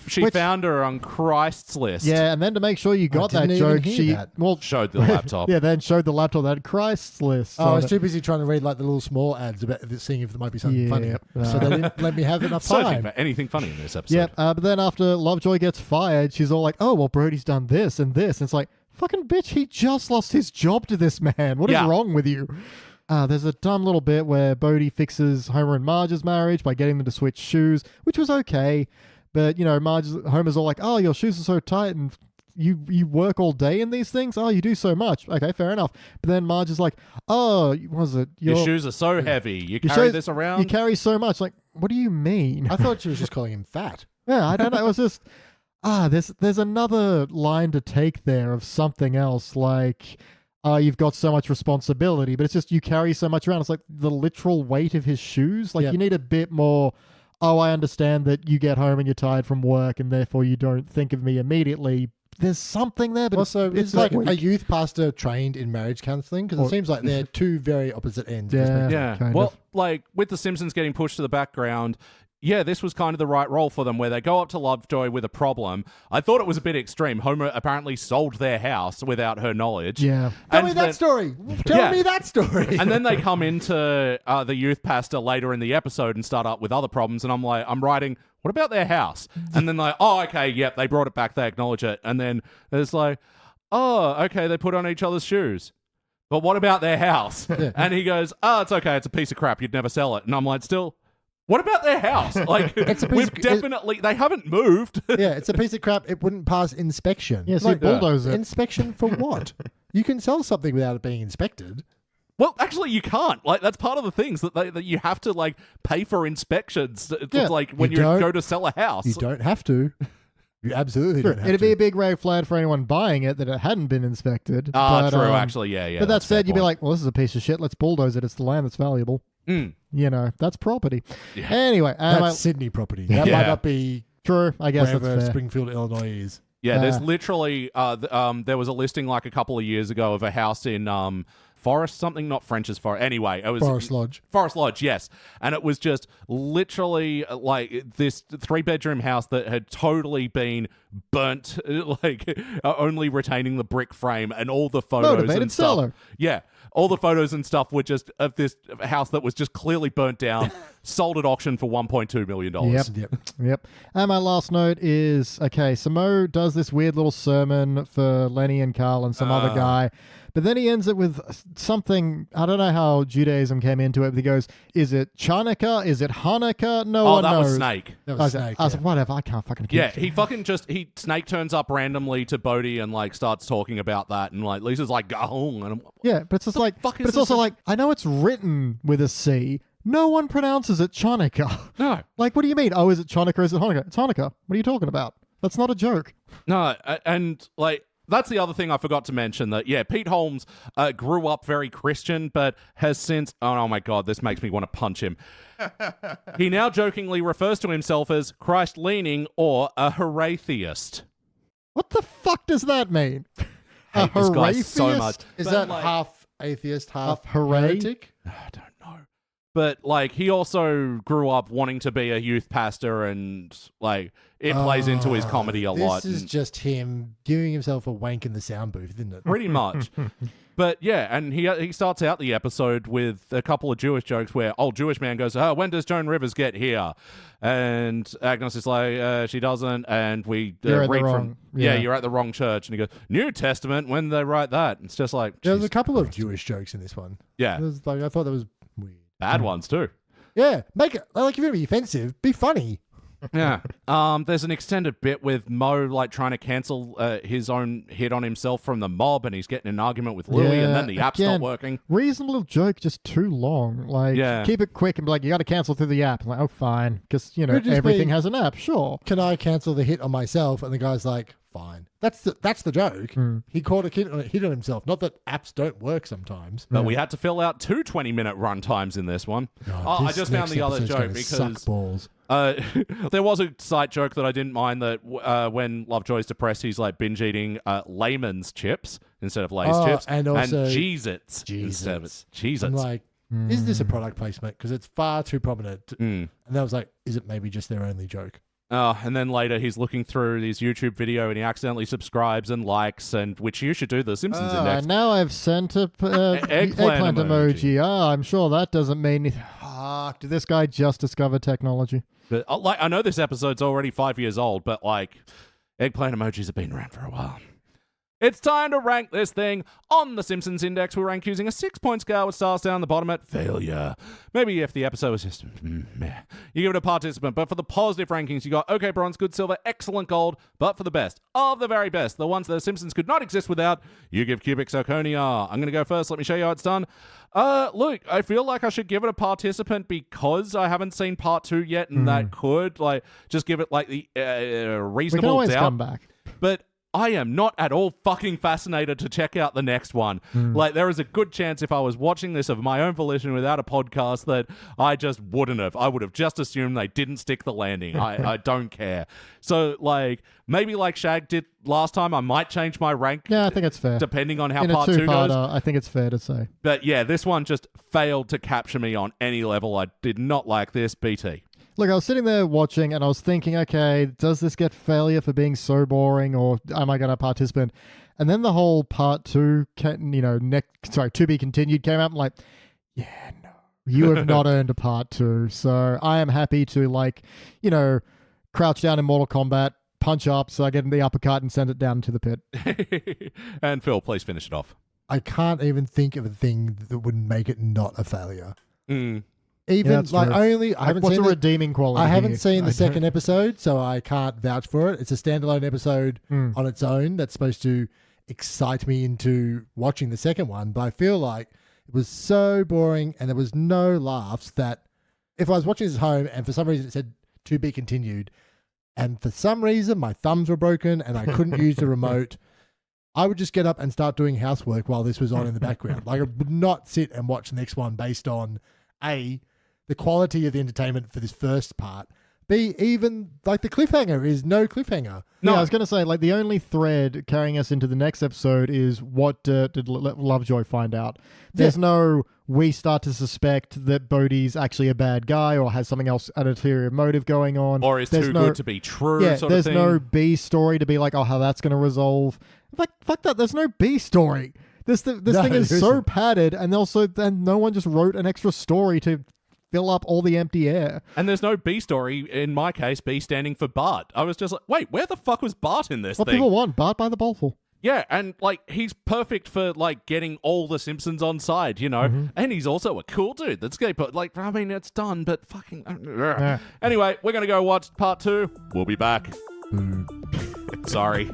She found her on Christ's list. Yeah, and then to make sure you got that joke, she showed the laptop. Yeah, then showed the laptop that had Christ's list. I was too busy trying to read like the little small ads about seeing if there might be something funny. So they didn't let me have enough time. Searching for anything funny in this episode. Yeah, but then after Lovejoy gets fired, she's all like, "Oh, well, Brody's done this and this." And it's like, fucking bitch, he just lost his job to this man. What is wrong with you? There's a dumb little bit where Bodie fixes Homer and Marge's marriage by getting them to switch shoes, which was okay. But, Homer's all like, oh, your shoes are so tight and you work all day in these things? Oh, you do so much. Okay, fair enough. But then Marge is like, oh, what was it? Your shoes are so heavy. You carry this around? You carry so much. Like, what do you mean? I thought she was just calling him fat. Yeah, I don't know. It was just, there's another line to take there of something else, like... you've got so much responsibility, but it's just you carry so much around. It's like the literal weight of his shoes. Like you need a bit more, I understand that you get home and you're tired from work and therefore you don't think of me immediately. There's something there, but also it's like a youth pastor trained in marriage counseling, because it seems like they're two very opposite ends. Yeah. Well, like with The Simpsons getting pushed to the background, yeah, this was kind of the right role for them, where they go up to Lovejoy with a problem. I thought it was a bit extreme. Homer apparently sold their house without her knowledge. Yeah. Tell me that story. Tell me that story. And then they come into the youth pastor later in the episode and start up with other problems. And I'm writing, what about their house? And then like, oh, okay, yep, they brought it back. They acknowledge it. And then it's like, oh, okay, they put on each other's shoes. But what about their house? And he goes, oh, it's okay. It's a piece of crap. You'd never sell it. And I'm like, still... What about their house? Like, they haven't moved. Yeah, it's a piece of crap. It wouldn't pass inspection. Yeah, so bulldoze it. Inspection for what? You can sell something without it being inspected. Well, actually, you can't. Like, that's part of the things that you have to like pay for inspections. Like when you go to sell a house, you don't have to. You absolutely don't have It'd be a big red flag for anyone buying it that it hadn't been inspected. True. Actually, yeah. But that said, you'd be like, well, this is a piece of shit. Let's bulldoze it. It's the land that's valuable. That's property. Yeah. Anyway, that's Sydney property. That might not be true. I guess wherever that's fair. Springfield, Illinois is. Yeah, there's literally there was a listing like a couple of years ago of a house in Forest something, not French's Forest. Anyway, it was Forest Lodge. Forest Lodge, yes. And it was just literally like this 3-bedroom house that had totally been burnt, like only retaining the brick frame, and all the photos Motivated and stuff. seller. Yeah. All the photos and stuff were just of this house that was just clearly burnt down, sold at auction for $1.2 million. Yep. And my last note is, okay, so Mo does this weird little sermon for Lenny and Carl and some other guy, but then he ends it with something, I don't know how Judaism came into it, but he goes, is it Chanukah? Is it Hanukkah? No one knows. Oh, that was Snake. That was Snake. I was like, whatever, I can't fucking keep it. Snake turns up randomly to Bodie and like starts talking about that, and like Lisa's like, go home. And but it's just like, but it's also like, I know it's written with a C, No one pronounces it Chanukah. No. Like, what do you mean? Oh, is it Chanukah or is it Hanukkah? It's Hanukkah. What are you talking about? That's not a joke. No, and like that's the other thing I forgot to mention, that Pete Holmes grew up very Christian, but has since oh my god, this makes me want to punch him. He now jokingly refers to himself as Christ-leaning or a Horathiist. What the fuck does that mean? I hate this guy so much. Is But, that like, half atheist, half hooray? heretic? I don't know. But like he also grew up wanting to be a youth pastor, and like it plays into his comedy a lot. This is and just him giving himself a wank in the sound booth, isn't it? pretty much. But yeah, and he starts out the episode with a couple of Jewish jokes where old Jewish man goes, "Oh, when does Joan Rivers get here?" And Agnes is like, "She doesn't." And we You're at the read wrong- from yeah. you're at the wrong church. And he goes, "New Testament, when did they write that?" It's just like, There was jeez. a couple of Jewish jokes in this one. Yeah, It was like, I thought that was weird. bad ones too. Yeah, make it like if you're gonna be offensive, be funny. Yeah. There's an extended bit with Mo like trying to cancel his own hit on himself from the mob, and he's getting in an argument with Louis, and then the app's not again, working. Reasonable joke, just too long. Like, Yeah. keep it quick and be like, you got to cancel through the app. I'm like, oh, fine. Because, you know, Could just everything be- has an app, sure. Can I cancel the hit on myself? And the guy's like, fine. That's the joke. He caught a hit on himself. Not that apps don't work sometimes. But we had to fill out 2 20-minute run times in this one. I This just found next the other episode's joke gonna suck because balls. there was a side joke that I didn't mind, that when Lovejoy's depressed, he's like binge eating Layman's chips instead of Lay's chips, and also Cheez-Its instead of I'm Cheez-Its. like, is this a product placement? Because it's far too prominent. And I was like, is it maybe just their only joke? And then later he's looking through his YouTube video and he accidentally subscribes and likes, and which you should do the Simpsons index. Now I've sent a eggplant emoji. I'm sure that doesn't mean anything. Fuck, did this guy just discover technology? But, I know this episode's already 5 years old, but like eggplant emojis have been around for a while. It's time to rank this thing. On the Simpsons Index, we rank using a 6-point scale with stars down the bottom at failure. Maybe if the episode was just meh, you give it a participant. But for the positive rankings, you got okay bronze, good silver, excellent gold. But for the best of the very best, the ones that the Simpsons could not exist without, you give cubic zirconia. I'm going to go first. Let me show you how it's done. Luke, I feel like I should give it a participant because I haven't seen part 2 yet, and that could like just give it like the reasonable We can always doubt. come back. But I am not at all fucking fascinated to check out the next one. Like, there is a good chance if I was watching this of my own volition without a podcast that I just wouldn't have. I would have just assumed they didn't stick the landing. I don't care. So, like, maybe like Shag did last time, I might change my rank. Yeah, I think it's fair. Depending on how In a part 2 two-parter, goes. I think it's fair to say. But yeah, this one just failed to capture me on any level. I did not like this. BT. Look, I was sitting there watching and I was thinking, okay, does this get failure for being so boring, or am I going to participate? And then the whole part 2, to be continued came out. I'm like, yeah, no, you have not earned a part 2. So I am happy to crouch down in Mortal Kombat, punch up so I get in the uppercut and send it down into the pit. And Phil, please finish it off. I can't even think of a thing that would make it not a failure. Even that's like true. I haven't What's seen a redeeming quality? I haven't here? seen the I second don't- episode, so I can't vouch for it. It's a standalone episode on its own that's supposed to excite me into watching the second one. But I feel like it was so boring and there was no laughs that if I was watching this at home and for some reason it said to be continued, and for some reason my thumbs were broken and I couldn't use the remote, I would just get up and start doing housework while this was on in the background. Like, I would not sit and watch the next one based on the quality of the entertainment for this first part. B, even like the cliffhanger is no cliffhanger. No, I was going to say, like, the only thread carrying us into the next episode is what did Lovejoy find out? There's no, we start to suspect that Bodhi's actually a bad guy or has something else, an ulterior motive going on. Or is There's too no, good to be true, Yeah, sort of there's thing. no B story to be like, oh, how that's going to resolve. Like, fuck that, there's no B story. This thing is there so isn't. padded, and also then no one just wrote an extra story to fill up all the empty air. And there's no B story, in my case, B standing for Bart. I was just like, wait, where the fuck was Bart in this What thing? people want, Bart by the bowlful. Yeah, and like he's perfect for like getting all the Simpsons on side, you know. And he's also a cool dude. That's great, but like, I mean, it's done, but fucking. Anyway, we're gonna go watch part 2. We'll be back. Sorry.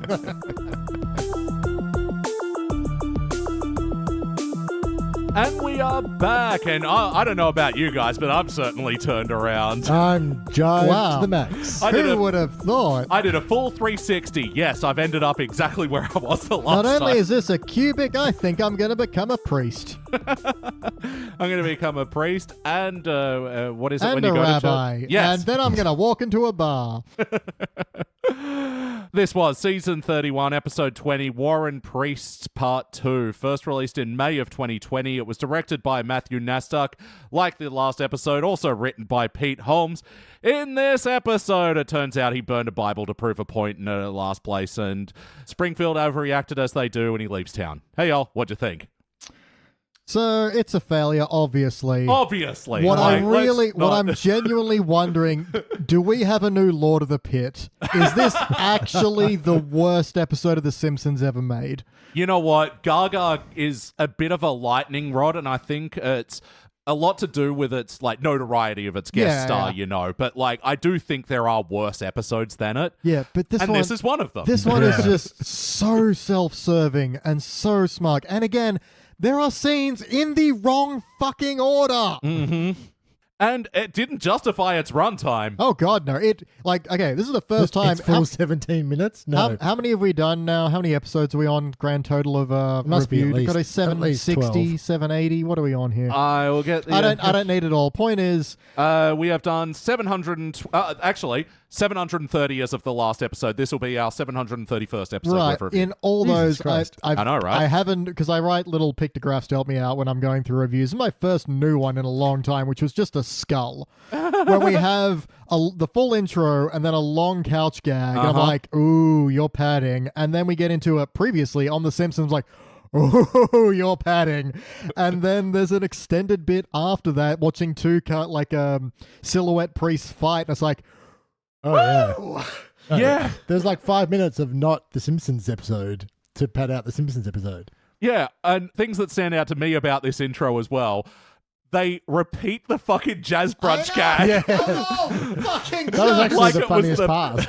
And we are back, and I don't know about you guys, but I'm certainly turned around. I'm jived Wow. to the max. Who would have thought? I did a full 360. Yes, I've ended up exactly where I was the last Not only time. is this a cubic, I think I'm going to become a priest. I'm going to become a priest and, what is it And when you a go rabbi. to church? Yes. And then I'm going to walk into a bar. This was Season 31, Episode 20, Warrin Priests Part 2. First released in May of 2020. It was directed by Matthew Nastuk. Like the last episode, also written by Pete Holmes. In this episode, it turns out he burned a Bible to prove a point in the last place, and Springfield overreacted as they do, and he leaves town. Hey, y'all, what'd you think? So it's a failure, obviously. Obviously. What Like, I'm genuinely wondering, do we have a new Lord of the Pit? Is this actually the worst episode of The Simpsons ever made? You know what? Gaga is a bit of a lightning rod, and I think it's a lot to do with its like notoriety of its guest star, you know. But like, I do think there are worse episodes than it. Yeah, but this is one of them. This one is just so self-serving and so smug. And again, there are scenes in the wrong fucking order. Mm-hmm. And it didn't justify its runtime. Oh God, no! Okay, this is the first time. It's full 17 minutes. No, how many have we done now? How many episodes are we on? Grand total of Must be at reviewed. least- Got a at least 760, 12. 780. What are we on here? I will get. I don't need it all. Point is, we have done 730 as of the last episode. This will be our 731st episode. right review. in all Jesus those, Christ. I know, right? I haven't, because I write little pictographs to help me out when I'm going through reviews. This is my first new one in a long time, which was just a skull, where we have the full intro and then a long couch gag. And I'm like, ooh, you're padding. And then we get into it previously on The Simpsons, like, oh, you're padding. And then there's an extended bit after that, watching two silhouette priests fight. And it's like, oh yeah. Yeah. There's like 5 minutes of not the Simpsons episode to pad out the Simpsons episode. Yeah, and things that stand out to me about this intro as well. They repeat the fucking jazz brunch gag. Yeah. oh, fucking That was actually Like the it was funniest the- part.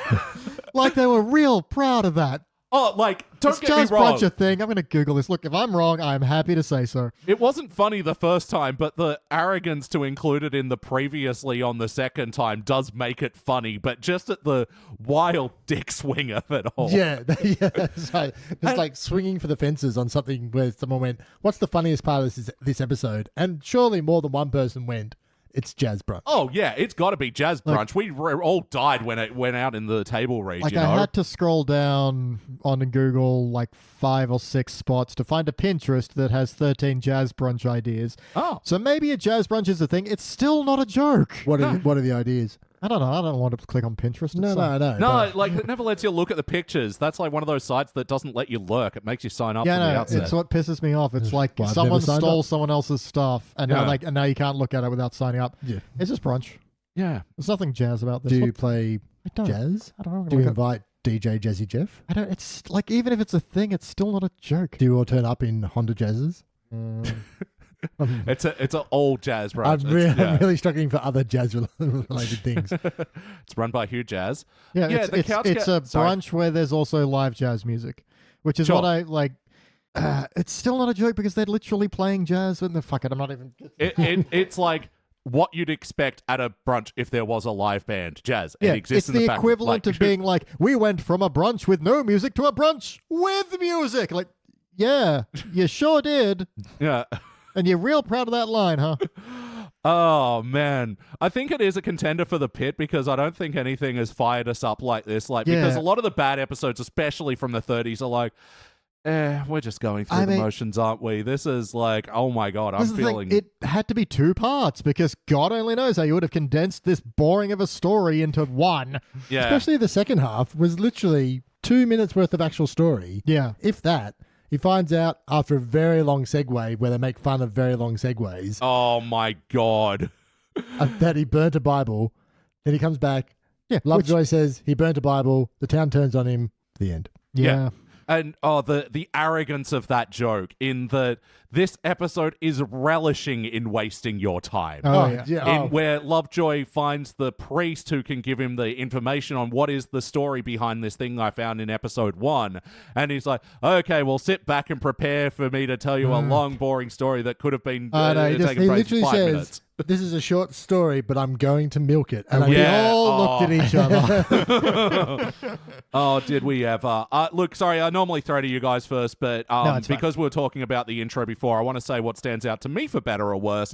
like they were real proud of that. Oh, like, don't It's get me Jazz wrong. Brunch a thing. I'm going to Google this. Look, if I'm wrong, I'm happy to say so. It wasn't funny the first time, but the arrogance to include it in the previously on the second time does make it funny, but just at the wild dick swing of it all. Yeah, it's like swinging for the fences on something where someone went, "What's the funniest part of this episode?" And surely more than one person went, "It's Jazz Brunch." Oh, yeah, it's got to be Jazz Brunch. We all died when it went out in the table read, Like, you know? I had to scroll down on Google like 5 or 6 spots to find a Pinterest that has 13 Jazz Brunch ideas. Oh. So maybe a Jazz Brunch is a thing. It's still not a joke. What are the ideas? I don't know. I don't want to click on Pinterest. No. No, like, it never lets you look at the pictures. That's like one of those sites that doesn't let you lurk. It makes you sign up from the outset. it's what pisses me off. It's like Well, I've someone never signed stole up. someone else's stuff, and Yeah. now you can't look at it without signing up. Yeah. It's just brunch. Yeah. There's nothing jazz about this. Do you What- play I don't. jazz? I don't know. Do you invite DJ Jazzy Jeff? I don't. It's like, even if it's a thing, it's still not a joke. Do you all turn up in Honda Jazzes? It's an old Jazz Brunch. I'm really struggling for other jazz related things. It's run by Hugh Jazz. Yeah, Yeah, the couch it's a sorry. brunch where there's also live jazz music, which is Sure. what I like. It's still not a joke because they're literally playing jazz. And fuck it, I'm not even. It's like what you'd expect at a brunch if there was a live band, jazz. Yeah, It exists it's in the background. equivalent of being like, we went from a brunch with no music to a brunch with music. Like, yeah, you sure did, Yeah. and you're real proud of that line, huh? Oh man, I think it is a contender for the pit because I don't think anything has fired us up like this. Like, because Yeah. a lot of the bad episodes, especially from the 30s, are like, we're just going through I the mean- motions, aren't we? This is like, oh my god, I'm This is the feeling. thing, it had to be 2 parts because God only knows how you would have condensed this boring of a story into one. yeah. Especially the second half was literally 2 minutes worth of actual story. Yeah. If that. He finds out after a very long segue where they make fun of very long segues Oh my god. that he burnt a Bible. Then he comes back. Yeah. Lovejoy says he burnt a Bible. The town turns on him. The end. Yeah. And the arrogance of that joke in that this episode is relishing in wasting your time. Where Lovejoy finds the priest who can give him the information on what is the story behind this thing I found in episode 1. And he's like, okay, well, sit back and prepare for me to tell you a long, boring story that could have been taken place in 5 minutes. This is a short story, but I'm going to milk it. And we all looked at each other. Oh, did we ever? Look, sorry, I normally throw to you guys first, but because we were talking about the intro before, I want to say what stands out to me, for better or worse,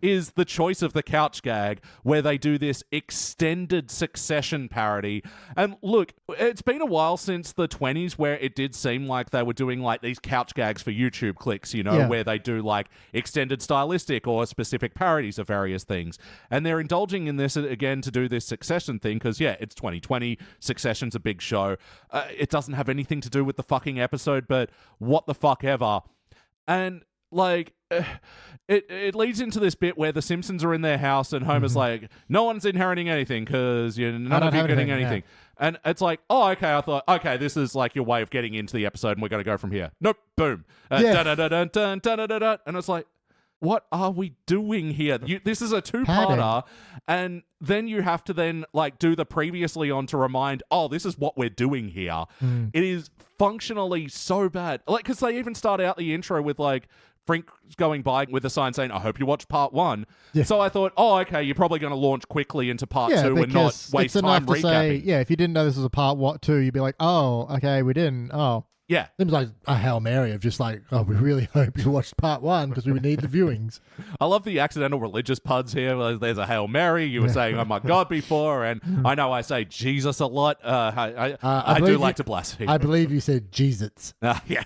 is the choice of the couch gag, where they do this extended Succession parody. And look, it's been a while since the 20s where it did seem like they were doing like these couch gags for YouTube clicks, where they do like extended stylistic or specific parodies of various things. And they're indulging in this again to do this Succession thing because, it's 2020. Succession's a big show. It doesn't have anything to do with the fucking episode, but what the fuck ever. And like, it leads into this bit where the Simpsons are in their house and Homer's like, no one's inheriting anything because none of you are getting anything. Yeah. And it's like, oh, okay, I thought, okay, this is like your way of getting into the episode and we're going to go from here. Nope, boom. And it's like, what are we doing here? This is a two-parter, and then you have to then like do the previously on to remind, oh, this is what we're doing here. It is functionally so bad. Like, because they even start out the intro with like Frink going by with a sign saying, I hope you watched part 1. Yeah. So I thought, oh, okay, you're probably going to launch quickly into part 2 and not waste time recapping. Say, if you didn't know this was a part 2, you'd be like, oh, okay, we didn't. Oh. Yeah. Seems like a Hail Mary of just like, oh, we really hope you watched part 1 because we need the viewings. I love the accidental religious puns here. There's a Hail Mary. You were saying, oh my God, before. And I know I say Jesus a lot. I do like to blaspheme. I believe you said Jesus. Yeah.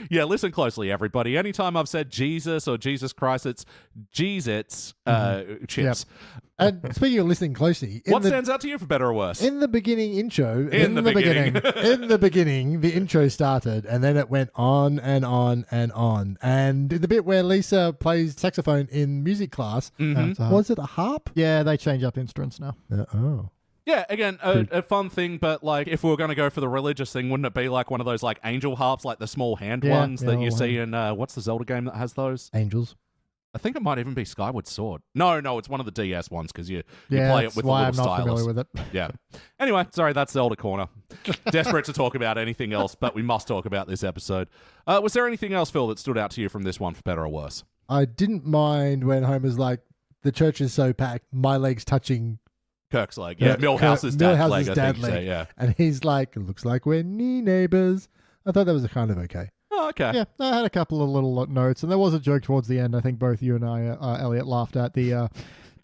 Yeah, listen closely, everybody. Anytime I've said Jesus or Jesus Christ, it's Jesus chips. Yep. And speaking of listening closely, what stands out to you for better or worse? In the beginning intro, in the beginning, the intro started, and then it went on and on and on. And the bit where Lisa plays saxophone in music class, was it a harp? Yeah, they change up instruments now. Yeah, again, a fun thing, but like if we were going to go for the religious thing, wouldn't it be like one of those like angel harps, like the small hand ones that you see in what's the Zelda game that has those? Angels. I think it might even be Skyward Sword. No, it's one of the DS ones because you play it with a little stylus. I'm not familiar with it. Yeah. Anyway, sorry, that's Zelda Corner. Desperate to talk about anything else, but we must talk about this episode. Was there anything else, Phil, that stood out to you from this one for better or worse? I didn't mind when Homer's like, the church is so packed, my leg's touching Kirk's leg. Yeah, Milhouse's dad's leg, I think. Leg. Yeah. And he's like, it looks like we're knee neighbors. I thought that was kind of okay. Oh, okay. Yeah, I had a couple of little notes, and there was a joke towards the end. I think both you and I, Elliot, laughed at the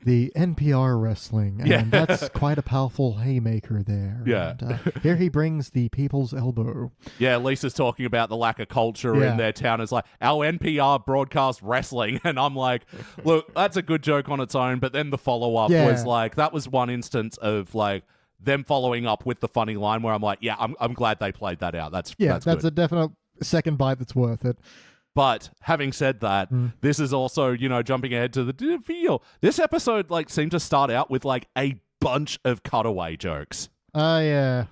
NPR wrestling, and that's quite a powerful haymaker there. Yeah. And, here he brings the people's elbow. Yeah, Lisa's talking about the lack of culture in their town. It's like, our NPR broadcast wrestling, and I'm like, look, that's a good joke on its own, but then the follow-up was like, that was one instance of like, them following up with the funny line where I'm like, yeah, I'm glad they played that out. That's good. A definite second bite that's worth it. But having said that, this is also, jumping ahead to the feel. This episode like seemed to start out with like a bunch of cutaway jokes. Yeah.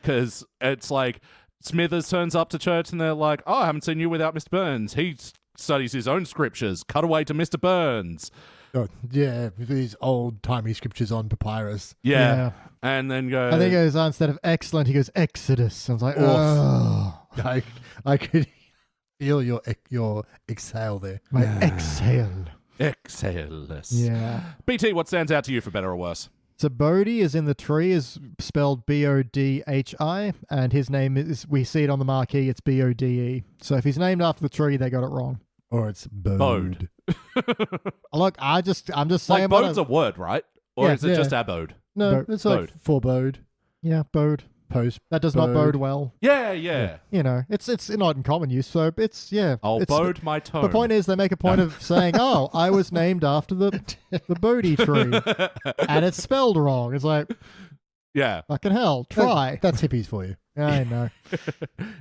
Because it's like Smithers turns up to church and they're like, oh, I haven't seen you without Mr. Burns. He studies his own scriptures. Cutaway to Mr. Burns. Oh, yeah, these old-timey scriptures on papyrus. Yeah. And then goes... I think it goes on, instead of excellent, he goes Exodus. I was like, oh. I could feel your exhale there. My exhale. Exhaleless. Yeah. BT, what stands out to you for better or worse? So Bodhi is in the tree, is spelled Bodhi, and his name is, we see it on the marquee, it's Bode. So if he's named after the tree, they got it wrong. Or it's Bode. Look, I'm just saying. Like Bode's a word, right? Or is it just abode? No, it's like forebode. Yeah, bode. Post. That does not bode well. Yeah. It's not in common use, so it's, I'll bode my tone. The point is, they make a point of saying, oh, I was named after the Bodhi tree. And it's spelled wrong. It's like, yeah. fucking hell, try. That's hippies for you. I know.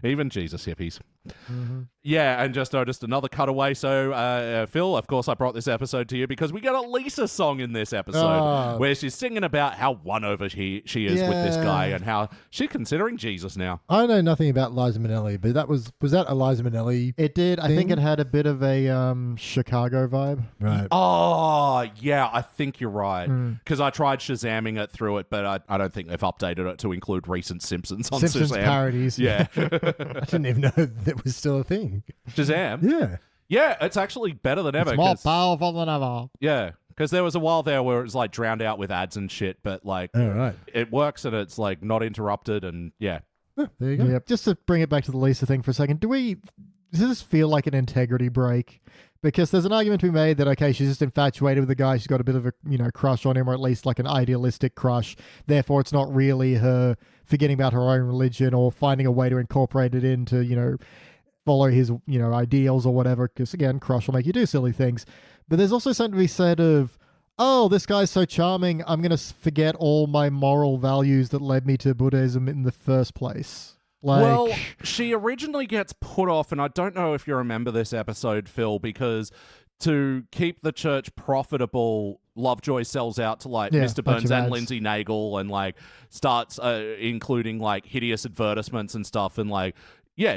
Even Jesus hippies. Mm-hmm. Yeah, and just noticed another cutaway. So, Phil, of course, I brought this episode to you because we got a Lisa song in this episode where she's singing about how won over she is with this guy and how she's considering Jesus now. I know nothing about Liza Minnelli, but was that a Liza Minnelli? It did. I think it had a bit of a Chicago vibe. Right. Oh, yeah, I think you're right. Because I tried Shazamming it through it, but I don't think they've updated it to include recent Simpsons on Simpsons Shazam. parodies. Yeah. I didn't even know that was still a thing. Shazam? Yeah. Yeah, it's actually better than ever. It's more powerful than ever. Yeah, because there was a while there where it was like drowned out with ads and shit, but like it works and it's like not interrupted and yeah. There you go. Yep. Just to bring it back to the Lisa thing for a second, does this feel like an integrity break? Because there's an argument to be made that, okay, she's just infatuated with the guy, she's got a bit of a crush on him, or at least like an idealistic crush. Therefore, it's not really her forgetting about her own religion or finding a way to incorporate it into, follow his, ideals or whatever. Because again, crush will make you do silly things. But there's also something to be said of, oh, this guy's so charming, I'm going to forget all my moral values that led me to Buddhism in the first place. Well, she originally gets put off, and I don't know if you remember this episode, Phil, because to keep the church profitable, Lovejoy sells out to Mr. Burns and Lindsay Naegle and starts including hideous advertisements and stuff, and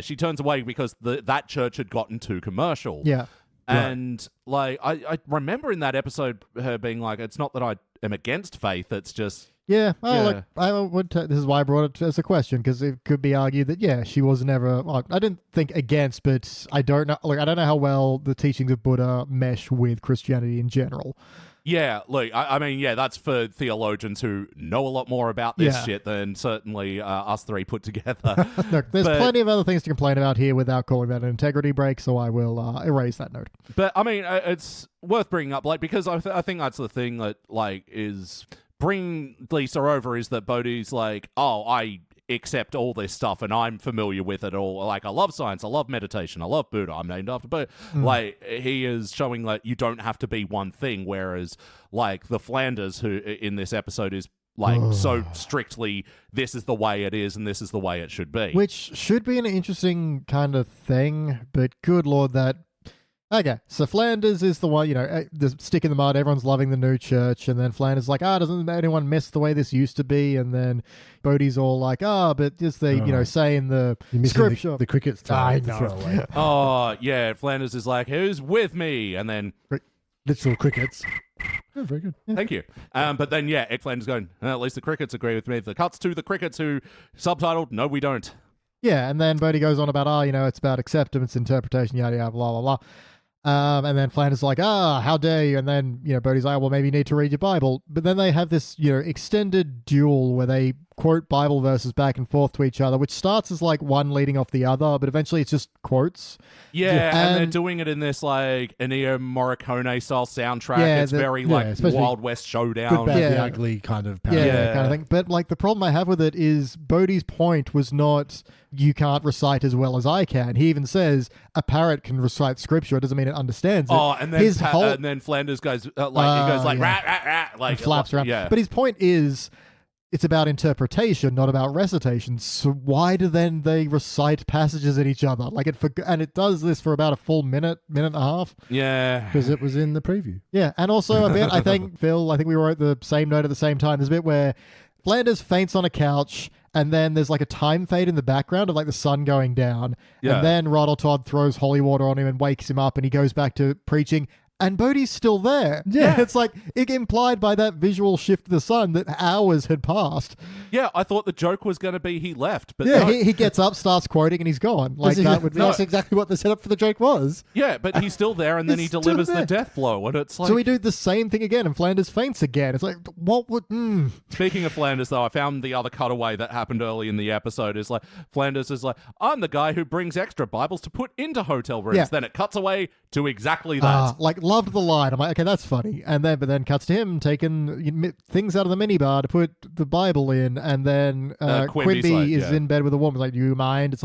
she turns away because that church had gotten too commercial. Yeah. And I remember in that episode her being like, it's not that I am against faith, it's just... Yeah, this is why I brought it as a question, because it could be argued that, she was never, I didn't think against, but I don't know, I don't know how well the teachings of Buddha mesh with Christianity in general. Yeah, look, I mean, that's for theologians who know a lot more about this shit than certainly us three put together. Look, there's plenty of other things to complain about here without calling that an integrity break, so I will erase that note. But, I mean, it's worth bringing up, because I think that's the thing that, is... bringing Lisa over is that Bodhi's like, oh, I accept all this stuff and I'm familiar with it all. I love science, I love meditation, I love Buddha, I'm named after Buddha. He is showing that you don't have to be one thing, whereas the Flanders, who in this episode is so strictly, this is the way it is and this is the way it should be. Which should be an interesting kind of thing, but good lord, that... Okay, so Flanders is the one, the stick in the mud, everyone's loving the new church, and then Flanders is like, doesn't anyone miss the way this used to be? And then Bodhi's all like, but just they, say in the scripture. The cricket's time to throw away. Oh, yeah, Flanders is like, who's with me? And then... literal crickets. Oh, very good. Yeah. Thank you. But then, Flanders going, at least the crickets agree with me. The cuts to the crickets who subtitled, no, we don't. Yeah, and then Bodhi goes on about, it's about acceptance, interpretation, yada, yada, blah, blah, blah. And then Flanders is like, how dare you? And then, Bodhi's like, well, maybe you need to read your Bible. But then they have this, extended duel where they quote Bible verses back and forth to each other, which starts as one leading off the other, but eventually it's just quotes. Yeah, and they're doing it in this Ennio Morricone style soundtrack. It's very Wild West Showdown. Good, bad, the ugly kind of parody. Yeah, kind of thing. But the problem I have with it is Bodhi's point was not you can't recite as well as I can. He even says a parrot can recite scripture. It doesn't mean it understands it. Oh, and then and then Flanders goes he goes rat, rat, and flaps around. Yeah. But his point is, it's about interpretation, not about recitation. So why do then they recite passages at each other? And it does this for about a full minute and a half. Yeah. Because it was in the preview. Yeah, and also a bit, I think, Phil, we wrote the same note at the same time. There's a bit where Flanders faints on a couch, and then there's a time fade in the background of the sun going down. Yeah. And then Rod or Todd throws holy water on him and wakes him up, and he goes back to preaching. And Bodhi's still there. Yeah. It's it implied by that visual shift of the sun that hours had passed. Yeah, I thought the joke was going to be he left. But yeah, he gets up, starts quoting, and he's gone. That's exactly what the setup for the joke was. Yeah, but he's still there, and then he delivers the death blow, and it's So we do the same thing again, and Flanders faints again. It's what would... Speaking of Flanders, though, I found the other cutaway that happened early in the episode is Flanders is I'm the guy who brings extra Bibles to put into hotel rooms. Yeah. Then it cuts away to exactly that. Loved the line. I'm like, okay, that's funny. And then, but then cuts to him taking things out of the minibar to put the Bible in, and then Quimby is in bed with a woman. It's do you mind? It's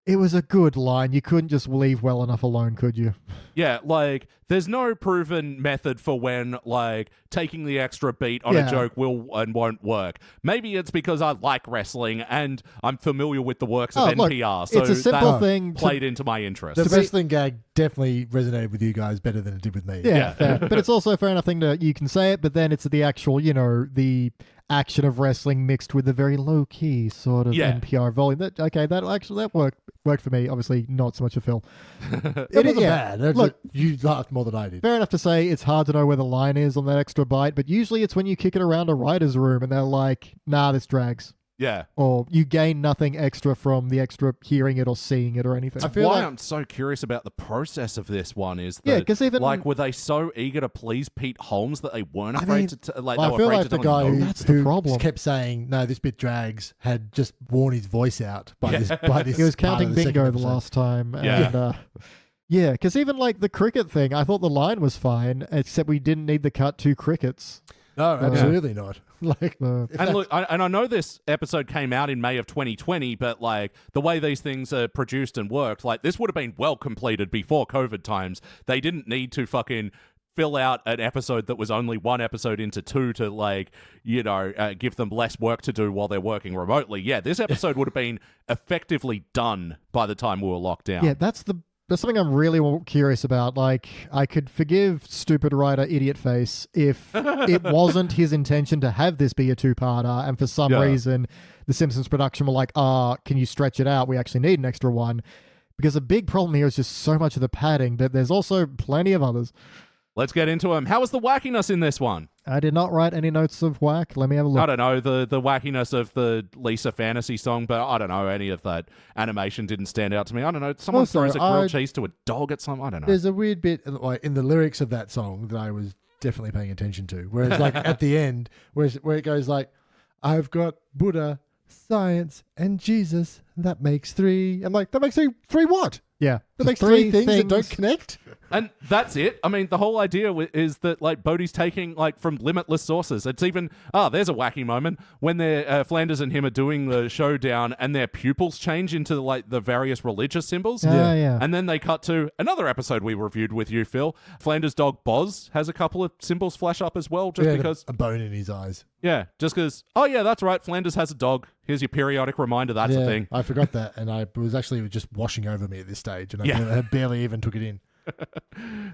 It was a good line. You couldn't just leave well enough alone, could you? Yeah, like, there's no proven method for when, like, taking the extra beat on a joke will and won't work. Maybe it's because I like wrestling and I'm familiar with the works of NPR, so it's a simple that thing played into my interest. The wrestling gag definitely resonated with you guys better than it did with me. Yeah. Fair. But it's also a fair enough thing to, you can say it, but then it's the actual, the action of wrestling mixed with the very low-key sort of NPR volume. That worked for me. Obviously, not so much for Phil. It wasn't bad. Look, you laughed more than I did. Fair enough to say it's hard to know where the line is on that extra bite, but usually it's when you kick it around a writer's room and they're like, nah, this drags. Yeah. Or you gain nothing extra from the extra hearing it or seeing it or anything. I feel I'm so curious about the process of this one is that, because even were they so eager to please Pete Holmes that they weren't I afraid feel like the guy who problem. Kept saying, no, this bit drags, had just worn his voice out by this. He was counting bingo the last time. Yeah. And, because even like the cricket thing, I thought the line was fine, except we didn't need the cut to crickets. No, absolutely not. And look, I know this episode came out in May of 2020, but like the way these things are produced and worked, like this would have been well completed before COVID times. They didn't need to fucking fill out an episode that was only one episode into two to give them less work to do while they're working remotely. Yeah, this episode would have been effectively done by the time we were locked down. Yeah, that's something I'm really curious about. Like, I could forgive stupid writer Idiot Face if it wasn't his intention to have this be a two-parter, and for some reason, the Simpsons production were like, can you stretch it out? We actually need an extra one. Because a big problem here is just so much of the padding, but there's also plenty of others. Let's get into them. How was the wackiness in this one? I did not write any notes of whack. Let me have a look. I don't know, the wackiness of the Lisa fantasy song, but I don't know, any of that animation didn't stand out to me. I don't know, someone throws a grilled cheese to a dog at some, I don't know. There's a weird bit in the lyrics of that song that I was definitely paying attention to. Whereas like at the end, where it goes like, I've got Buddha, science, and Jesus. That makes three. I'm like, that makes three what? Yeah. That makes three things that don't connect? And that's it. I mean, the whole idea is that, like, Bodhi's taking, like, from limitless sources. It's even, there's a wacky moment when Flanders and him are doing the showdown and their pupils change into, like, the various religious symbols. Yeah. And then they cut to another episode we reviewed with you, Phil. Flanders' dog, Boz, has a couple of symbols flash up as well, just because. A bone in his eyes. Yeah, just because, that's right, Flanders has a dog. Here's your periodic reminder that's a thing. I forgot that, and I was actually just washing over me at this stage, and I barely even took it in.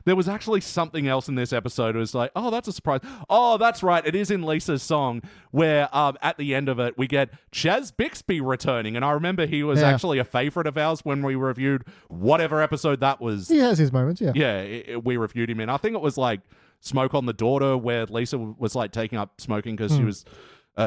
There was actually something else in this episode. It was like, that's a surprise. Oh, that's right. It is in Lisa's song where at the end of it, we get Chaz Bixby returning. And I remember he was actually a favorite of ours when we reviewed whatever episode that was. He has his moments, yeah. Yeah, we reviewed him in. I think it was like Smoke on the Daughter, where Lisa was like taking up smoking because she was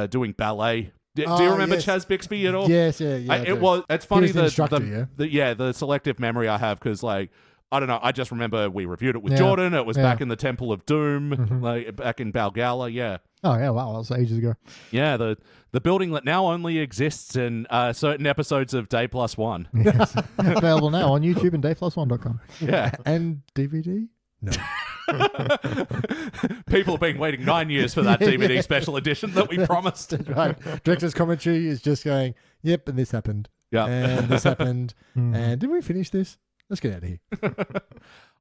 doing ballet. Do you remember Chaz Bixby at all? Yes, It's funny that the selective memory I have because like I don't know. I just remember we reviewed it with Jordan. It was back in the Temple of Doom, like back in Balgala. Yeah. Oh yeah! Wow, that was ages ago. Yeah, the building that now only exists in certain episodes of Day Plus One. Yes. Available now on YouTube and dayplus1.com. Yeah, and DVD. No. People have been waiting 9 years for that DVD special edition that we promised. Right. Director's commentary is just going, yep, and this happened. Yeah. And this happened. And did we finish this? Let's get out of here.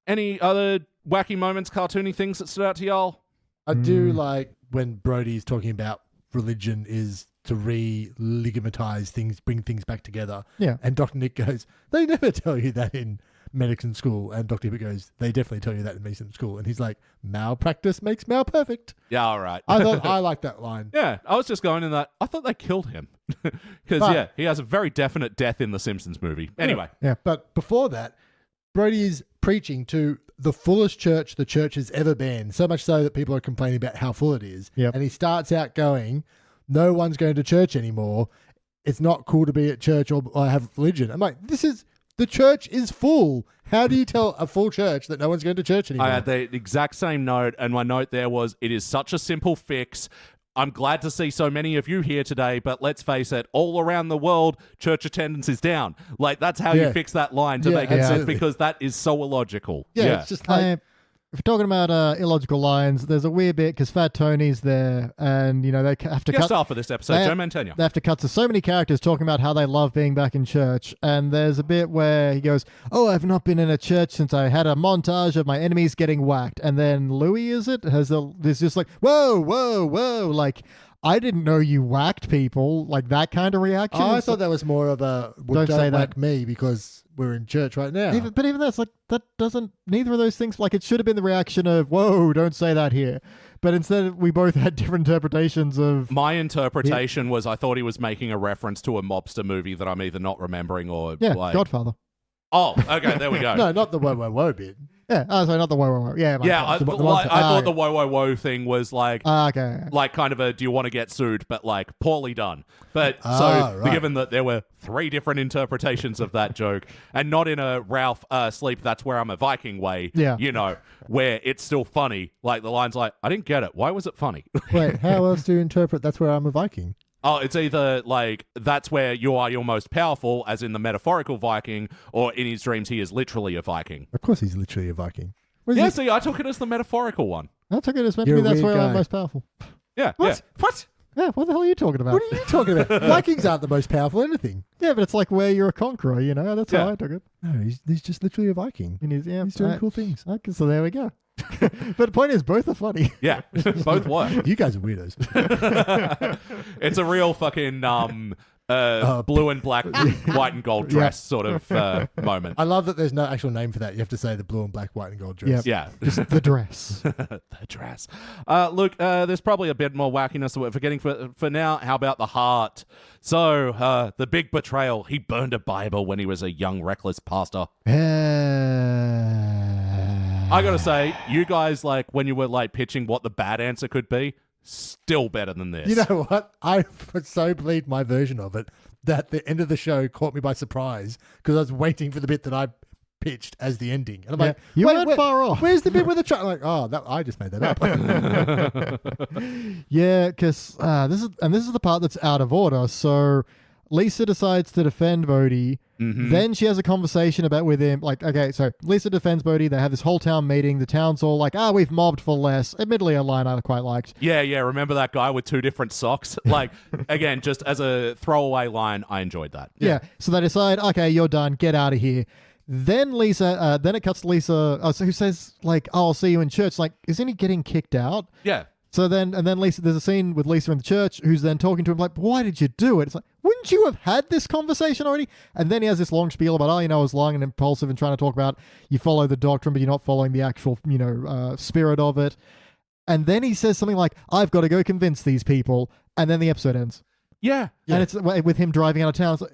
Any other wacky moments, cartoony things that stood out to y'all? I do like when Brody's talking about religion is to re-ligamatize things, bring things back together. Yeah. And Dr. Nick goes, they never tell you that in medicine school. And Dr. Hibbert goes, they definitely tell you that in medicine school. And he's like, malpractice makes malperfect. Yeah, all right. I like that line. Yeah, I was just going in that. I thought they killed him. Because, he has a very definite death in the Simpsons movie. Anyway. Yeah. But before that, Brody is preaching to the fullest church the church has ever been, so much so that people are complaining about how full it is. Yep. And he starts out going, no one's going to church anymore. It's not cool to be at church or have religion. I'm like, the church is full. How do you tell a full church that no one's going to church anymore? I had the exact same note, and my note there was, it is such a simple fix. I'm glad to see so many of you here today, but let's face it, all around the world, church attendance is down. Like, that's how you fix that line to make it sense, because that is so illogical. Yeah, it's just like... if you're talking about illogical lines, there's a weird bit because Fat Tony's there, and they have to Guest cut. star for this episode, Joe Mantegna. They have to cut to so many characters talking about how they love being back in church, and there's a bit where he goes, "Oh, I've not been in a church since I had a montage of my enemies getting whacked," and then Louis is just like, "Whoa, whoa, whoa!" Like, I didn't know you whacked people, like that kind of reaction. I thought that was more of a Don't say that. whack me because we're in church right now. Even that's like, that doesn't, neither of those things, like, it should have been the reaction of, "Whoa, don't say that here." But instead, we both had different interpretations of. My interpretation was I thought he was making a reference to a mobster movie that I'm either not remembering or Godfather. Oh, okay, there we go. No, not the whoa, whoa, whoa bit. Yeah, sorry, not the whoa, whoa, whoa. Yeah, I thought the whoa, whoa, whoa thing was like, okay. like kind of a do you want to get sued, but like poorly done. But right. given that there were 3 different interpretations of that joke, and not in a Ralph sleep, that's where I'm a Viking way, where it's still funny. Like the line's like, I didn't get it. Why was it funny? Wait, how else do you interpret that's where I'm a Viking? Oh, it's either like that's where you are your most powerful, as in the metaphorical Viking, or in his dreams he is literally a Viking. Of course he's literally a Viking. Yeah, see, I took it as the metaphorical one. I took it as meant to be that's where I'm most powerful. Yeah. What? Yeah. What? Yeah, what the hell are you talking about? What are you talking about? Vikings aren't the most powerful anything. Yeah, but it's like where you're a conqueror, that's how I took it. No, he's just literally a Viking. And he's doing cool things. Okay, so there we go. But the point is, both are funny. Yeah, both work. You guys are weirdos. It's a real fucking blue and black, white and gold dress sort of moment. I love that there's no actual name for that. You have to say the blue and black, white and gold dress. Yeah. Just the dress. The dress. Look, there's probably a bit more wackiness that we're forgetting for now. How about the heart? So, the big betrayal. He burned a Bible when he was a young, reckless pastor. I gotta say, you guys, like, when you were, like, pitching what the bad answer could be, still better than this. You know what? I so believed my version of it that the end of the show caught me by surprise because I was waiting for the bit that I pitched as the ending. And I'm like, you weren't far off. Where's the bit with the truck? I'm like, I just made that up. Yeah, because this is the part that's out of order. So Lisa decides to defend Bodhi. Mm-hmm. Then she has a conversation with him. Like, okay, so Lisa defends Bodhi. They have this whole town meeting. The town's all like, we've mobbed for less. Admittedly, a line I quite liked. Yeah. Remember that guy with 2 different socks? Like, again, just as a throwaway line, I enjoyed that. Yeah. So they decide, okay, you're done. Get out of here. Then Lisa, then it cuts to Lisa, who says, like, I'll see you in church. Like, isn't he getting kicked out? Yeah. So then Lisa, there's a scene with Lisa in the church who's then talking to him like, why did you do it? It's like, wouldn't you have had this conversation already? And then he has this long spiel about, I was lying and impulsive and trying to talk about you follow the doctrine, but you're not following the actual, spirit of it. And then he says something like, I've got to go convince these people. And then the episode ends. Yeah. And it's with him driving out of town. It's like,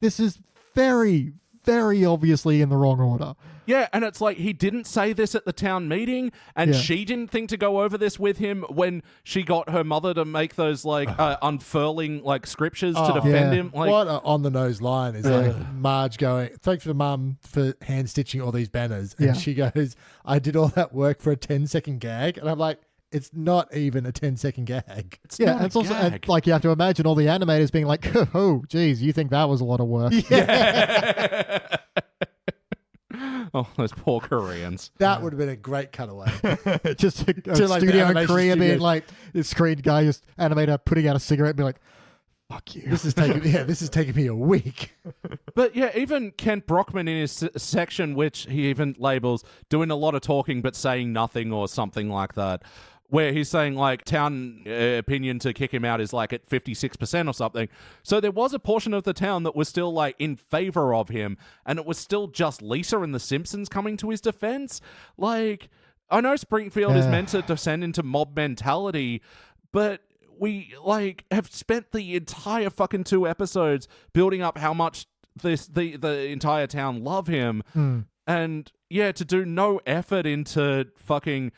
this is very, very obviously in the wrong order. Yeah, and it's like he didn't say this at the town meeting, and she didn't think to go over this with him when she got her mother to make those unfurling scriptures to defend him. Like, what on the nose line is like Marge going, thanks for Mum for hand stitching all these banners, and she goes, I did all that work for a 10-second gag, and I'm like, it's not even a 10-second gag. It's not also like you have to imagine all the animators being like, oh, geez, you think that was a lot of work? Yeah. Oh, those poor Koreans. That would have been a great cutaway. Just a studio in Korea being like, this screen guy, just animator putting out a cigarette and be like, fuck you. This is taking me a week. But yeah, even Kent Brockman in his section, which he even labels doing a lot of talking but saying nothing or something like that, where he's saying like town opinion to kick him out is like at 56% or something. So there was a portion of the town that was still like in favor of him, and it was still just Lisa and the Simpsons coming to his defense. Like, I know Springfield is meant to descend into mob mentality, but we like have spent the entire fucking 2 episodes building up how much the entire town love him. And yeah, to do no effort into fucking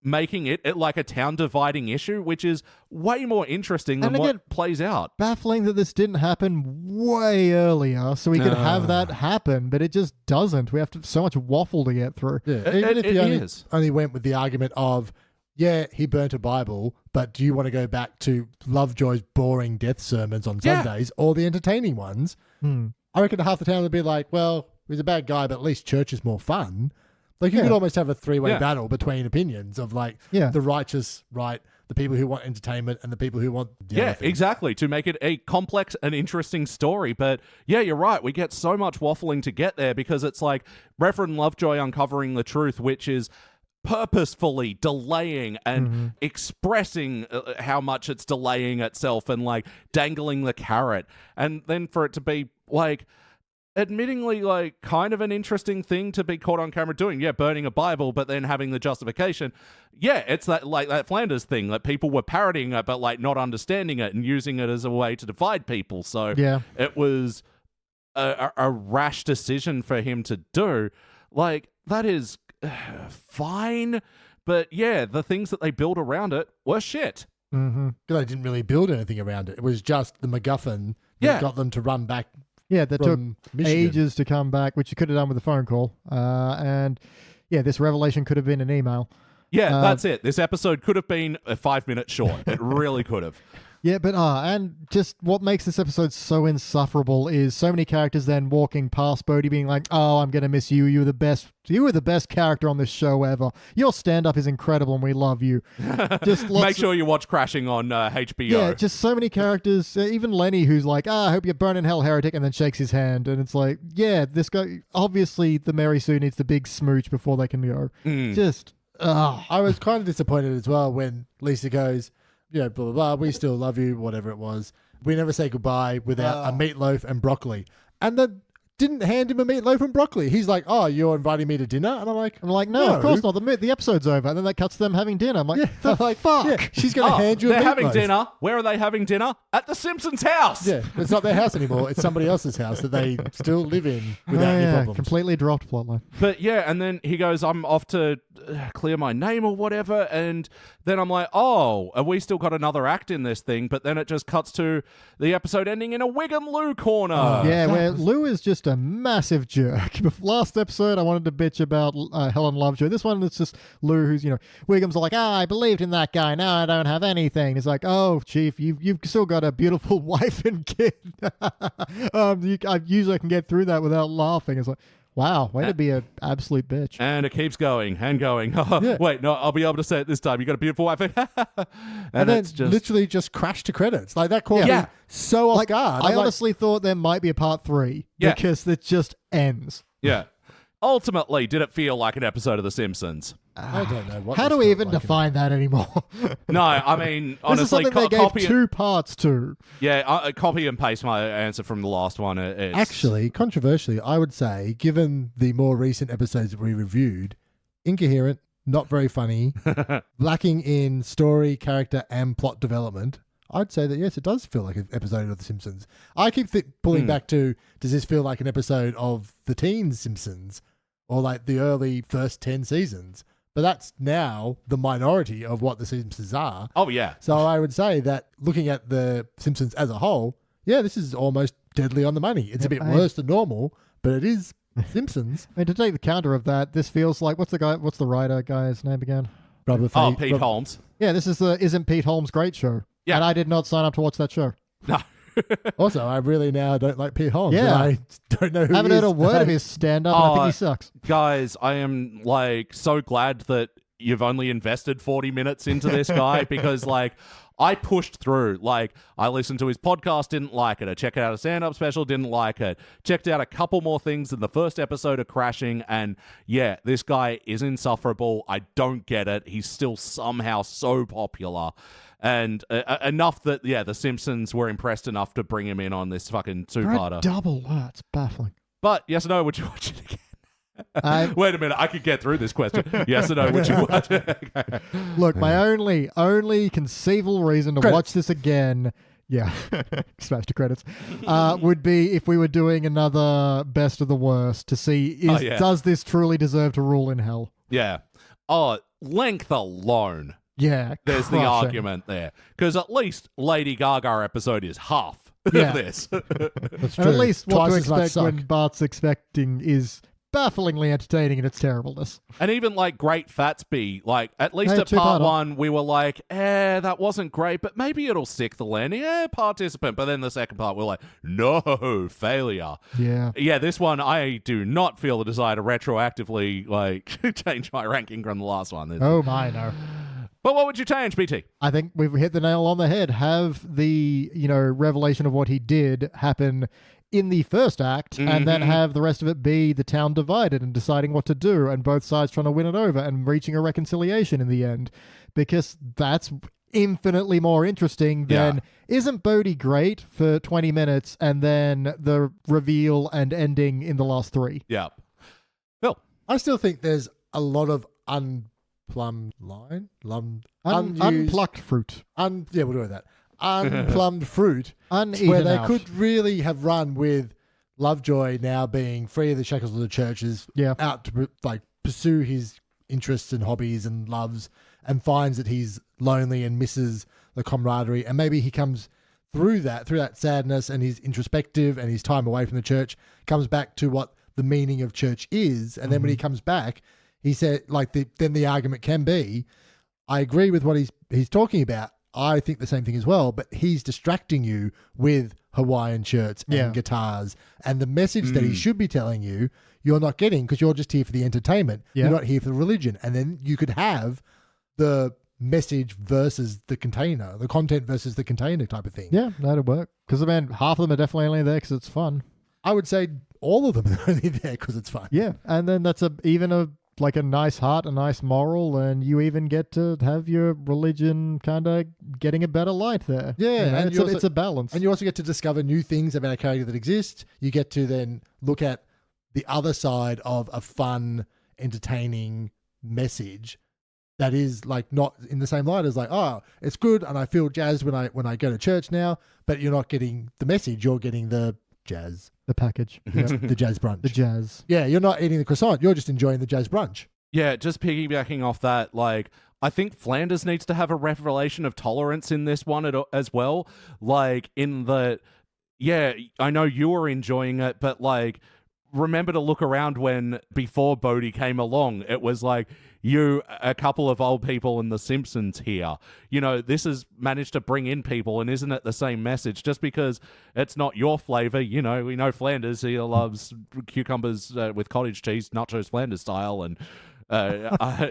making it like a town dividing issue, which is way more interesting than what plays out. Baffling that this didn't happen way earlier so we could have that happen, but it just doesn't. We have so much waffle to get through. Yeah. Even if you only went with the argument of, he burnt a Bible, but do you want to go back to Lovejoy's boring death sermons on Sundays or the entertaining ones? I reckon half the town would be like, well, he's a bad guy, but at least church is more fun. Like you Yeah. could almost have a three-way Yeah. battle between opinions of like Yeah. the righteous right, the people who want entertainment, and the people who want the Yeah, other thing. exactly. To make it a complex and interesting story. But yeah, you're right. We get so much waffling to get there because it's like Reverend Lovejoy uncovering the truth, which is purposefully delaying and expressing how much it's delaying itself and like dangling the carrot. And then for it to be like, admittingly, like, kind of an interesting thing to be caught on camera doing. Yeah, burning a Bible, but then having the justification. Yeah, it's that like that Flanders thing that people were parodying it, but like not understanding it and using it as a way to divide people. So Yeah. it was a rash decision for him to do. Like, that is fine, but yeah, the things that they build around it were shit. Mm-hmm. Because they didn't really build anything around it. It was just the MacGuffin that got them to run back. Yeah, that took from Michigan. ages to come back, which you could have done with a phone call. And yeah, this revelation could have been an email. Yeah, that's it. This episode could have been a 5 minute short. It really could have. Yeah, but and just what makes this episode so insufferable is so many characters then walking past Bodhi being like, "Oh, I'm gonna miss you. You were the best. You were the best character on this show ever. Your stand-up is incredible, and we love you." Just Make sure you watch Crashing on HBO. Yeah, just so many characters. Even Lenny, who's like, "I hope you burn in hell, heretic," and then shakes his hand, and it's like, yeah, this guy. Obviously, the Mary Sue needs the big smooch before they can go. Just, I was kind of disappointed as well when Lisa goes, you know, blah, blah, blah, we still love you, whatever it was. We never say goodbye without a meatloaf and broccoli. And then didn't hand him a meatloaf and broccoli. He's like, "Oh, you're inviting me to dinner?" And I'm like, no, of course not. The episode's over, and then that cuts to them having dinner. I'm like, yeah, the fuck? yeah, she's going to hand you a They're meatloaf. having dinner. Where are they having dinner? At the Simpsons house. Yeah, it's not their house anymore. It's somebody else's house that they still live in without any problems. Completely dropped plotline. But yeah, and then he goes, "I'm off to clear my name or whatever," and then I'm like, "Oh, have we still got another act in this thing?" But then it just cuts to the episode ending in a Wig and Lou corner. Yeah, where Lou is just a massive jerk. Last episode, I wanted to bitch about Helen Lovejoy. This one, it's just Lou, who's, you know, Wiggum's like, I believed in that guy. Now I don't have anything. He's like, "Oh, Chief, you've still got a beautiful wife and kid." Usually I can get through that without laughing. It's like, wow, way to be an absolute bitch. And it keeps going and going. Wait, no, I'll be able to say it this time. You got a beautiful wife. And then it's just literally just crashed to credits. Like that caught me so off guard. I I'm like, honestly thought there might be a part 3 Yeah. because it just ends. yeah. Ultimately, did it feel like an episode of The Simpsons? I don't know what. How this do we felt even like. define that anymore? No, I mean, This is honestly, something they gave copy 2 parts to. copy and paste my answer from the last one. It's, Actually, controversially, I would say, given the more recent episodes that we reviewed, incoherent, not very funny, lacking in story, character, and plot development, I'd say that, yes, it does feel like an episode of The Simpsons. I keep pulling back to, does this feel like an episode of the teen Simpsons or like the early first 10 seasons? But that's now the minority of what The Simpsons are. Oh, yeah. So I would say that looking at The Simpsons as a whole, yeah, this is almost deadly on the money. It's a bit worse than normal, but it is Simpsons. And to take the counter of that, this feels like, what's the writer guy's name again? Pete Holmes. Yeah, this is the Isn't Pete Holmes Great show. Yeah. And I did not sign up to watch that show. No. Also, I really now don't like Pete Holmes. Yeah. I don't know who I haven't he heard a is. word of his stand-up, and I think he sucks. Guys, I am like so glad that you've only invested 40 minutes into this guy because like I pushed through. Like I listened to his podcast, didn't like it. I checked out a stand-up special, didn't like it. Checked out a couple more things in the first episode of Crashing, and yeah, this guy is insufferable. I don't get it. He's still somehow so popular. And enough that, yeah, The Simpsons were impressed enough to bring him in on this fucking two-parter. Double, it's baffling. But, yes or no, would you watch it again? Wait a minute, I could get through this question. Yes or no, would you watch it again? Look, my only conceivable reason to watch this again, smash to credits, would be if we were doing another best of the worst to see does this truly deserve to rule in hell? Yeah. Oh, length alone. Yeah, there's the argument there. Because at least Lady Gaga episode is half of this. That's and true. at least what Twice to as much expect when suck. Bart's expecting is bafflingly entertaining in its terribleness. And even like Great Fatsby, like at least Hey, at part two-parter. one, we were like, that wasn't great, but maybe it'll stick the landing. Participant. But then the second part, we're like, no, failure. Yeah. Yeah, this one, I do not feel the desire to retroactively like change my ranking from the last one. Oh my, no. But what would you change, BT? I think we've hit the nail on the head. Have the, revelation of what he did happen in the first act, and then have the rest of it be the town divided and deciding what to do, and both sides trying to win it over and reaching a reconciliation in the end. Because that's infinitely more interesting than, isn't Bodhi great for 20 minutes and then the reveal and ending in the last 3? Yeah. Phil? I still think there's a lot of unplumbed line, Unplucked fruit. we'll do that. Unplumbed fruit, Uneven where they out. could really have run with Lovejoy now being free of the shackles of the churches, out to pursue his interests and hobbies and loves, and finds that he's lonely and misses the camaraderie, and maybe he comes through that sadness and he's introspective and his time away from the church comes back to what the meaning of church is, and then when he comes back, he said then the argument can be, I agree with what he's talking about. I think the same thing as well, but he's distracting you with Hawaiian shirts and guitars, and the message that he should be telling you, you're not getting because you're just here for the entertainment. You're not here for the religion. And then you could have the message versus the container, the content versus the container type of thing. Yeah, that'd work. Because, half of them are definitely only there because it's fun. I would say all of them are only there because it's fun. Yeah, and then that's a nice heart, a nice moral, and you even get to have your religion kind of getting a better light there. Yeah, and it's a balance. And you also get to discover new things about a character that exists. You get to then look at the other side of a fun, entertaining message that is not in the same light as it's good and I feel jazzed when I go to church now, but you're not getting the message, you're getting the jazz. The package. The jazz brunch. The jazz. Yeah, you're not eating the croissant, you're just enjoying the jazz brunch. Yeah, just piggybacking off that, I think Flanders needs to have a revelation of tolerance in this one as well. In the, I know you were enjoying it, but remember to look around when before Bodhi came along, it was you, a couple of old people in The Simpsons here. This has managed to bring in people, and isn't it the same message? Just because it's not your flavor, we know Flanders, he loves cucumbers with cottage cheese, nachos Flanders style, and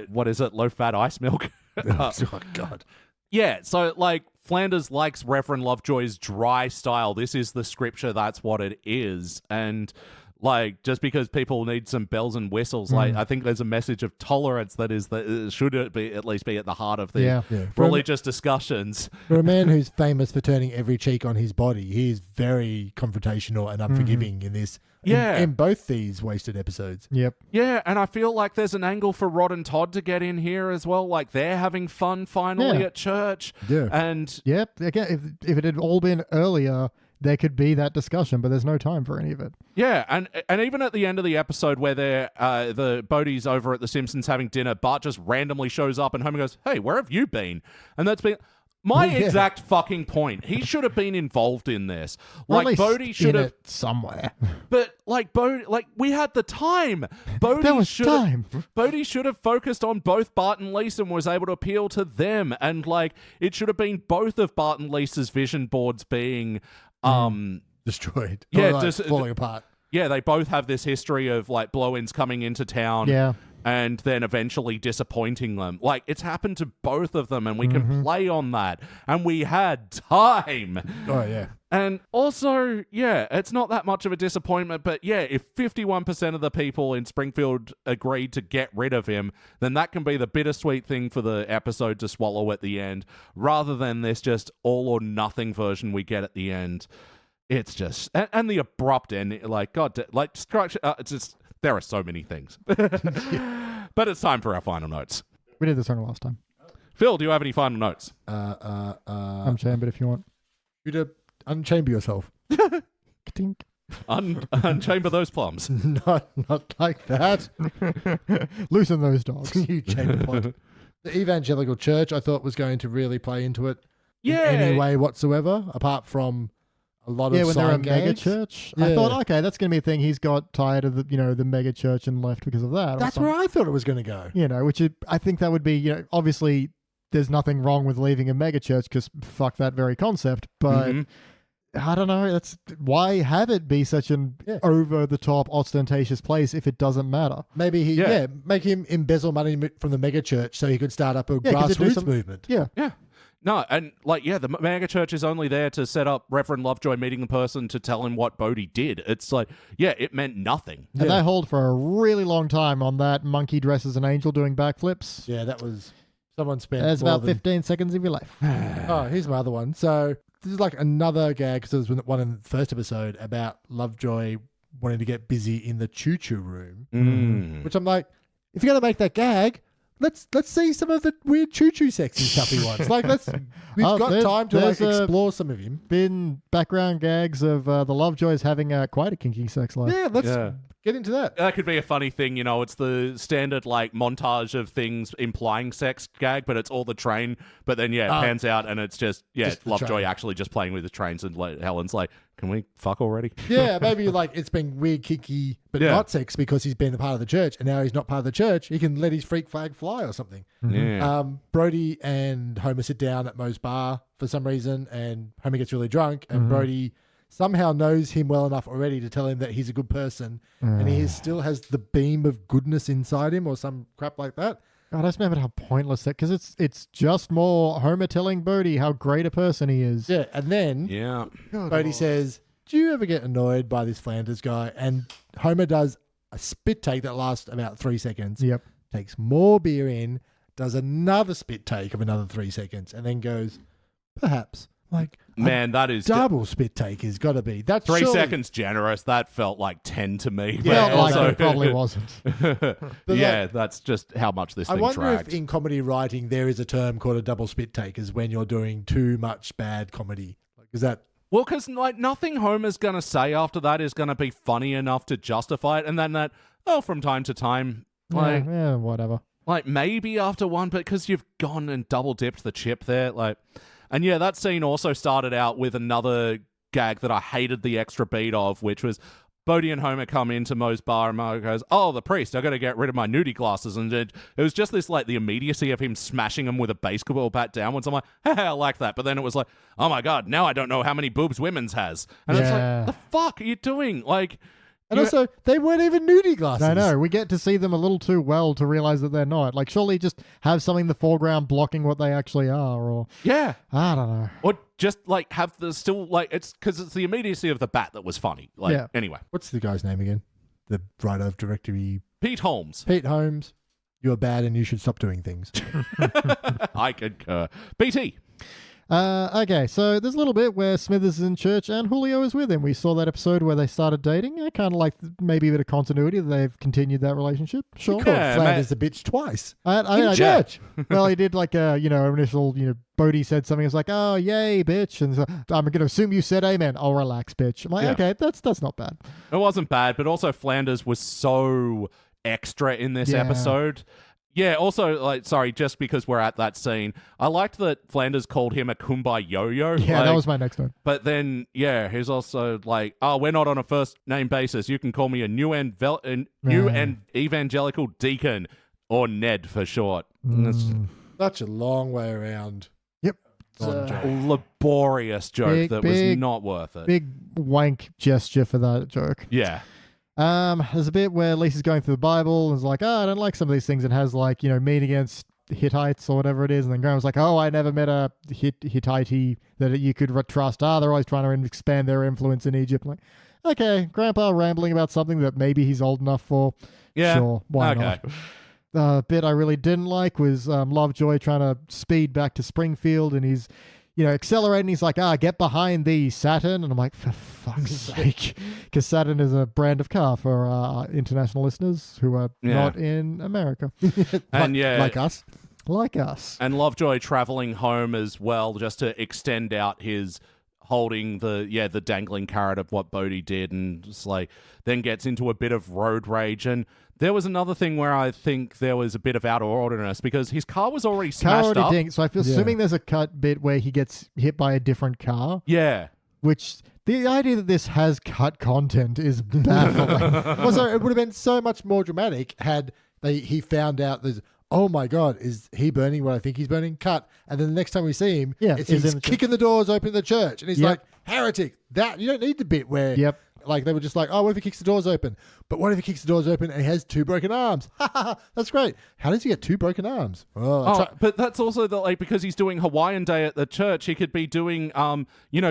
what is it, low-fat ice milk? Oh, God. Yeah, so Flanders likes Reverend Lovejoy's dry style. This is the scripture, that's what it is. And just because people need some bells and whistles, I think there's a message of tolerance that should at least be at the heart of the religious discussions. For a man who's famous for turning every cheek on his body, he is very confrontational and unforgiving in this. In both these wasted episodes. Yep. Yeah, and I feel like there's an angle for Rod and Todd to get in here as well. They're having fun finally at church. Yeah. And yep. Again, if it had all been earlier, there could be that discussion, but there's no time for any of it. Yeah, and even at the end of the episode where they're the Bodhi's over at the Simpsons having dinner, Bart just randomly shows up and Homer goes, "Hey, where have you been?" And that's been my exact fucking point. He should have been involved in this. Bodhi should have somewhere. But Bodhi, we had the time. There was time. Bodhi should have focused on both Bart and Lisa and was able to appeal to them. And it should have been both of Bart and Lisa's vision boards being destroyed. Yeah, just falling apart. Yeah, they both have this history of blow-ins coming into town. Yeah. And then eventually disappointing them. It's happened to both of them, and we can play on that. And we had time. Oh, yeah. And also, it's not that much of a disappointment, but if 51% of the people in Springfield agreed to get rid of him, then that can be the bittersweet thing for the episode to swallow at the end, rather than this just all or nothing version we get at the end. It's just, and the abrupt end, structure, it's just, there are so many things. But it's time for our final notes. We did this on last time. Phil, do you have any final notes? I'm chambered if you want. You to unchamber yourself. Tink. Unchamber those plums. Not like that. Loosen those dogs. You chamber pot. The evangelical church, I thought, was going to really play into it in any way whatsoever, apart from a lot Yeah, of when they're a sign mega gags. church. Yeah. I thought, okay, that's going to be a thing. He's got tired of the mega church and left because of that. That's where I thought it was going to go. I think that would be, obviously there's nothing wrong with leaving a mega church because fuck that very concept. But I don't know. That's why have it be such an over the top, ostentatious place if it doesn't matter. Maybe make him embezzle money from the mega church so he could start up a 'cause it do grassroots movement. Yeah. Yeah. No, and the mega church is only there to set up Reverend Lovejoy meeting the person to tell him what Bodhi did. It's like, it meant nothing. And they hold for a really long time on that monkey dressed as an angel doing backflips. Yeah, that was someone spent. That's about 15 seconds of your life. Oh, here's my other one. So this is like another gag because there was one in the first episode about Lovejoy wanting to get busy in the choo-choo room, which I'm like, if you're gonna make that gag, let's see some of the weird choo-choo sexy stuff he wants. Like we've got time to explore some of him. Been background gags of the Lovejoys having quite a kinky sex life. Yeah, let's get into that. That could be a funny thing, it's the standard montage of things implying sex gag, but it's all the train. But then it pans out and it's just Lovejoy train. actually just playing with the trains, and Helen's like, "Can we fuck already?" Yeah, maybe it's been weird, kinky, but not sex because he's been a part of the church, and now he's not part of the church. He can let his freak flag fly or something. Yeah. Brody and Homer sit down at Moe's bar for some reason, and Homer gets really drunk, and Brody somehow knows him well enough already to tell him that he's a good person, and he still has the beam of goodness inside him or some crap like that. God, I just remembered how pointless that, because it's just more Homer telling Bodhi how great a person he is. Yeah, and then Bodhi says, "Do you ever get annoyed by this Flanders guy?" And Homer does a spit take that lasts about 3 seconds. Yep. Takes more beer in, does another spit take of another 3 seconds, and then goes, "Perhaps." Like, man, that is double spit take has got to be. That's 3 seconds generous. That felt like 10 to me. Yeah, but also, it probably wasn't. That's just how much this thing I wonder dragged. if in comedy writing there is a term called a double spit take, is when you're doing too much bad comedy. Like, is that? Well, because nothing Homer's going to say after that is going to be funny enough to justify it. And then from time to time, whatever. Maybe after one, but because you've gone and double dipped the chip there, and that scene also started out with another gag that I hated the extra beat of, which was Bodhi and Homer come into Moe's bar, and Moe goes, "Oh, the priest, I got to get rid of my nudie glasses." And it was just this, the immediacy of him smashing them with a baseball bat downwards. I'm like, I like that. But then it was like, oh my God, now I don't know how many boobs women's has. And it's like, the fuck are you doing? And also, they weren't even nudie glasses. I know. We get to see them a little too well to realize that they're not. Surely just have something in the foreground blocking what they actually are, or... Yeah. I don't know. Or just, have the still, it's... Because it's the immediacy of the bat that was funny. Anyway. What's the guy's name again? The writer of directory... Pete Holmes. Pete Holmes. You're bad and you should stop doing things. I concur. BT. Okay, so there's a little bit where Smithers is in church and Julio is with him. We saw that episode where they started dating. I kind of like maybe a bit of continuity that they've continued that relationship. Sure. Flanders a bitch twice. In church. Well, he did initial, Bodhi said something. It was like, "Oh, yay, bitch." And so, I'm going to assume you said amen. I'll relax, bitch. I'm like, okay, that's not bad. It wasn't bad, but also Flanders was so extra in this episode. Yeah, also, just because we're at that scene, I liked that Flanders called him a Kumbaya yo-yo. Yeah, that was my next one. But then, he's also like, "Oh, we're not on a first-name basis. You can call me a new and evangelical deacon, or Ned for short." Such a long way around. Yep. Laborious joke that was not worth it. Big wank gesture for that joke. Yeah. There's a bit where Lisa's going through the Bible and is like, "Oh, I don't like some of these things," and has mean against Hittites or whatever it is. And then Graham's like, "Oh, I never met a Hittite that you could trust. They're always trying to expand their influence in Egypt." I'm like, okay, Grandpa rambling about something that maybe he's old enough for. Yeah. Sure, why not? The bit I really didn't like was Lovejoy trying to speed back to Springfield, and he's accelerating. He's like, "Get behind thee, Saturn." And I'm like, for fuck's sake. Because Saturn is a brand of car for our international listeners who are not in America. And like us. Like us. And Lovejoy traveling home as well, just to extend out his holding the dangling carrot of what Bodhi did, and just then gets into a bit of road rage. And there was another thing where I think there was a bit of out of orderness because his car was already smashed up. So I'm assuming there's a cut bit where he gets hit by a different car. Yeah. which the idea that this has cut content is baffling. Also, it would have been so much more dramatic had he found out there's, oh my God, is he burning what I think he's burning? Cut. And then the next time we see him, he's kicking the doors open in the church. And he's like, heretic. That, you don't need the bit where like they were just like, oh, what if he kicks the doors open? But what if he kicks the doors open and he has 2 broken arms? That's great. How does he get 2 broken arms? But that's also because he's doing Hawaiian Day at the church, he could be doing,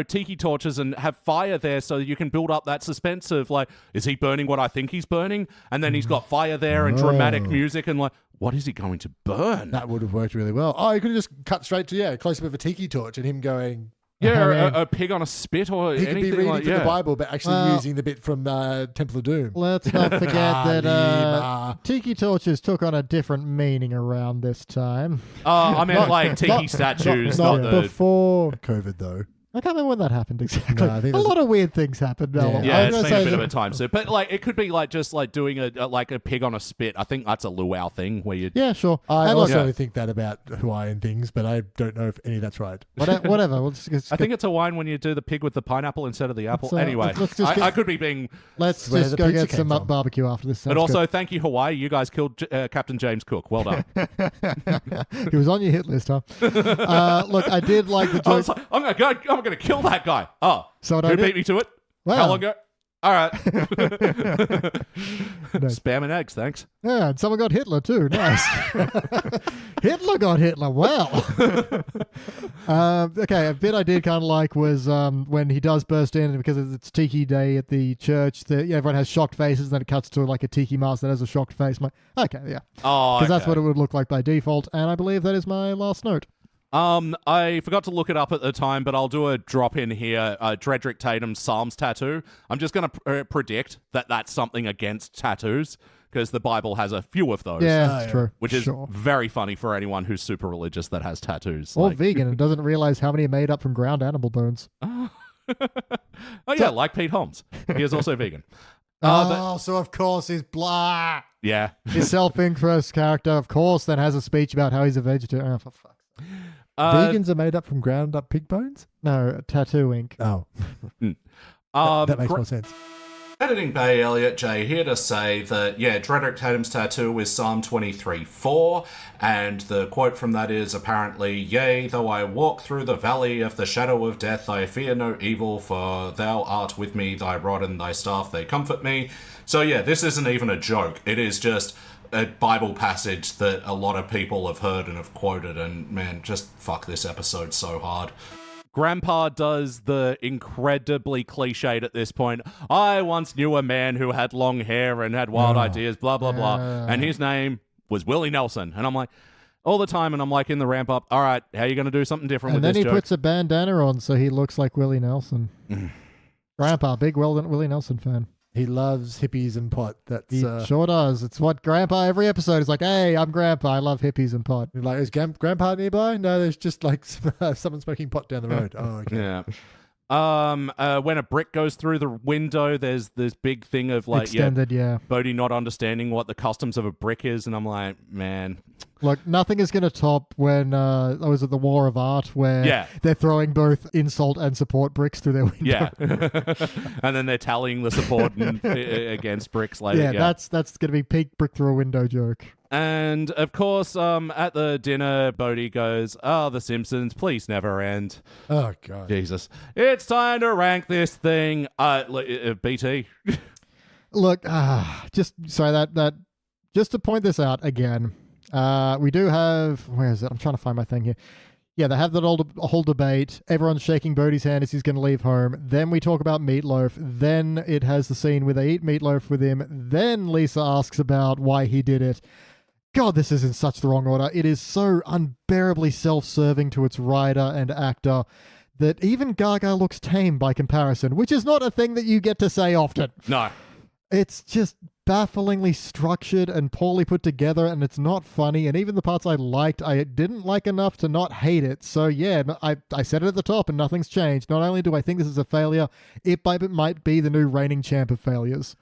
tiki torches and have fire there so you can build up that suspense of like, is he burning what I think he's burning? And then he's got fire there and dramatic music and like, what is he going to burn? That would have worked really well. Oh, you could have just cut straight to, a close-up of a tiki torch and him going... Yeah, a pig on a spit or he anything could be reading like from the Bible, but actually using the bit from Temple of Doom. Let's not forget that tiki torches took on a different meaning around this time. I meant like tiki statues. Not before COVID, though. I can't remember when that happened exactly. No, I think a lot of weird things happened. Yeah, it's been a bit of a time suit. But like, it could be like just like doing a pig on a spit. I think that's a luau thing where you... Yeah, sure. I also think that about Hawaiian things, but I don't know if any of that's right. Whatever. I think it's Hawaiian when you do the pig with the pineapple instead of the apple. Anyway, I could be being... Let's just go get some barbecue after this. But also, thank you, Hawaii. You guys killed Captain James Cook. Well done. He was on your hit list, huh? Look, I did like the joke. I was like, I'm going to kill that guy. Oh, so who beat me to it? Wow. How long ago? All right. Spam and eggs, thanks. Yeah, and someone got Hitler too. Nice. Hitler got Hitler. Wow. Okay, a bit I did kind of like was when he does burst in, because it's Tiki Day at the church, everyone has shocked faces, and then it cuts to like a tiki mask that has a shocked face. I'm like, okay, yeah. Oh, because that's what it would look like by default, and I believe that is my last note. I forgot to look it up at the time, but I'll do a drop in here. Dredrick Tatum's Psalms tattoo. I'm just going to predict that that's something against tattoos, because the Bible has a few of those. Yeah, that's true. Which is very funny for anyone who's super religious that has tattoos. Or vegan and doesn't realize how many are made up from ground animal bones. Like Pete Holmes. He is also vegan. So of course he's blah. Yeah. His self-interest character, of course, then has a speech about how he's a vegetarian. Oh, for fuck's sake. Vegans are made up from ground up pig bones? No, tattoo ink. Oh. that makes more sense. Editing Bay, Elliot J here to say that, Dredrick Tatum's tattoo is Psalm 23:4, and the quote from that is apparently, "Yea, though I walk through the valley of the shadow of death, I fear no evil, for thou art with me, thy rod and thy staff, they comfort me." So this isn't even a joke. It is just a Bible passage that a lot of people have heard and have quoted, and man, just fuck this episode so hard. Grandpa does the incredibly cliched at this point, I once knew a man who had long hair and had wild ideas, blah, blah, blah, and his name was Willie Nelson. And I'm like, all the time, and I'm like in the ramp up, all right, how are you going to do something different with this joke? And then he puts a bandana on so he looks like Willie Nelson. Grandpa, big Willie Nelson fan. He loves hippies and pot. He sure does. It's what Grandpa, every episode is like, hey, I'm Grandpa. I love hippies and pot. You're like, is Grandpa nearby? No, there's just like someone smoking pot down the road. Oh, okay. Yeah. When a brick goes through the window, there's this big thing of like, extended, Bodhi not understanding what the customs of a brick is. And I'm like, man. Look, nothing is going to top when, was it the War of Art, where they're throwing both insult and support bricks through their window. Yeah. And then they're tallying the support against bricks later. Yeah, that's going to be peak brick through a window joke. And, of course, at the dinner, Bodhi goes, the Simpsons, please never end. Oh, God. Jesus. It's time to rank this thing. BT. Look, just to point this out again, we do have, where is it? I'm trying to find my thing here. Yeah, they have that whole debate. Everyone's shaking Bodhi's hand as he's going to leave home. Then we talk about Meatloaf. Then it has the scene where they eat Meatloaf with him. Then Lisa asks about why he did it. God, this is in such the wrong order. It is so unbearably self-serving to its writer and actor that even Gaga looks tame by comparison, which is not a thing that you get to say often. No. It's just bafflingly structured and poorly put together, and it's not funny, and even the parts I liked, I didn't like enough to not hate it. So yeah, I said it at the top, and nothing's changed. Not only do I think this is a failure, it might be the new reigning champ of failures.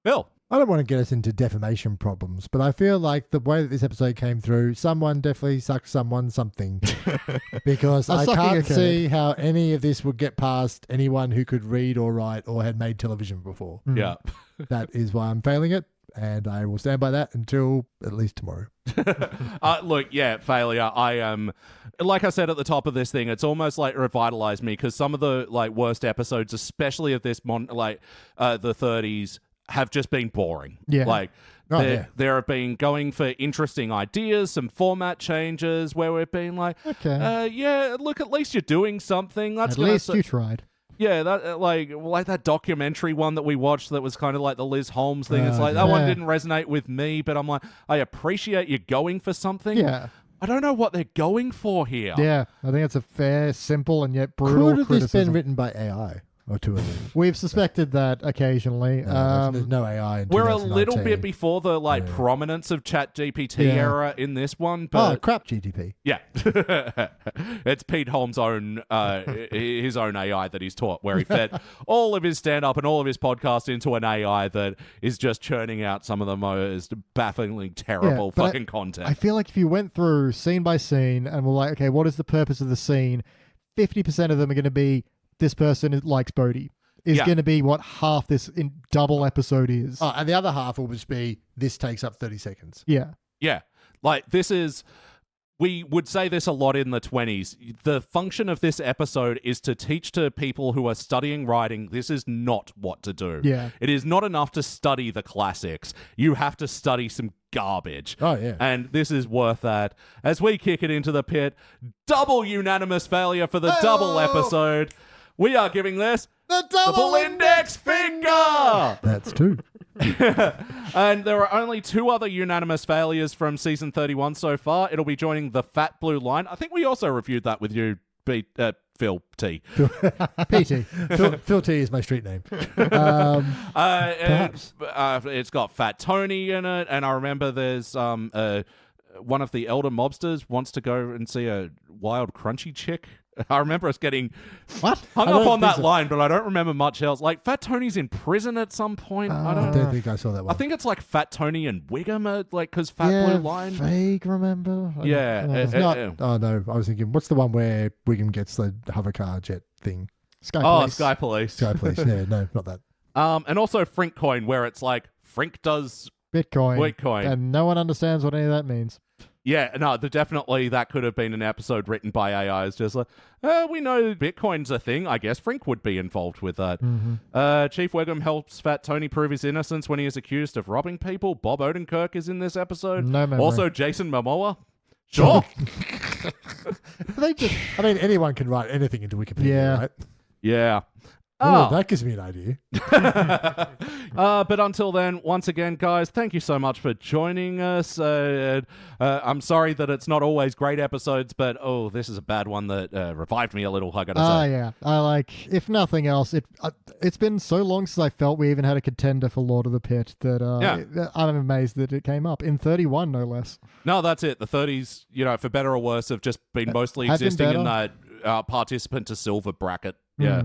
Bill, I don't want to get us into defamation problems, but I feel like the way that this episode came through, someone definitely sucked someone something. Because I can't see how any of this would get past anyone who could read or write or had made television before. Yeah. That is why I'm failing it, and I will stand by that until at least tomorrow. Look, yeah, failure. I am, like I said at the top of this thing, it's almost like revitalized me because some of the like worst episodes, especially of this the 30s, have just been boring. Yeah. Like, there have been going for interesting ideas, some format changes where we've been like, okay, yeah, look, at least you're doing something. That's at least you tried. Yeah, that like that documentary one that we watched that was kind of like the Liz Holmes thing. It's like that one didn't resonate with me, but I'm like, I appreciate you going for something. Yeah. I don't know what they're going for here. Yeah, I think it's a fair, simple, and yet brutal Could criticism. this been written by AI? Or two of them. We've suspected that occasionally. There's no AI in We're a 2019. little bit before the prominence of ChatGPT era in this one, but crap GTP. yeah, it's Pete Holmes' own his own AI that he's taught, where he fed all of his stand-up and all of his podcast into an AI that is just churning out some of the most bafflingly terrible fucking content. I feel like if you went through scene by scene and were like, okay, what is the purpose of the scene? 50% of them are going to be, this person likes Bodhi, is going to be what half this double episode is. Oh, and the other half will just be, this takes up 30 seconds. Yeah. Yeah. Like, this is... We would say this a lot in the 20s. The function of this episode is to teach to people who are studying writing, this is not what to do. Yeah. It is not enough to study the classics. You have to study some garbage. Oh, yeah. And this is worth that. As we kick it into the pit, double unanimous failure for the double episode. We are giving this the double index finger! That's two. And there are only two other unanimous failures from season 31 so far. It'll be joining the Fat Blue Line. I think we also reviewed that with you, Phil T. PT. Phil T is my street name. It's got Fat Tony in it, and I remember there's one of the elder mobsters wants to go and see a wild crunchy chick. I remember us getting hung up on that line, but I don't remember much else. Like, Fat Tony's in prison at some point. I don't think I saw that one. I think it's like Fat Tony and Wiggum, because Fat Blue Line. Vague, remember? Yeah. It's not. Oh, no. I was thinking, what's the one where Wiggum gets the hover car jet thing? Sky Police. Sky Police. Sky Police. Yeah, no, not that. And also Frink Coin, where it's like Frink does Bitcoin. And no one understands what any of that means. Yeah, no, definitely that could have been an episode written by AI. It's just like, we know Bitcoin's a thing. I guess Frink would be involved with that. Mm-hmm. Chief Wiggum helps Fat Tony prove his innocence when he is accused of robbing people. Bob Odenkirk is in this episode. No memory. Also, Jason Momoa. Sure. Anyone can write anything into Wikipedia, right? Yeah. Oh, that gives me an idea. But until then, once again, guys, thank you so much for joining us. I'm sorry that it's not always great episodes, but this is a bad one that revived me a little, I gotta say. Yeah. If nothing else, it's been so long since I felt we even had a contender for Lord of the Pit that I'm amazed that it came up in 31, no less. No, that's it. The 30s, for better or worse, have just been mostly existing in that participant to silver bracket. Yeah.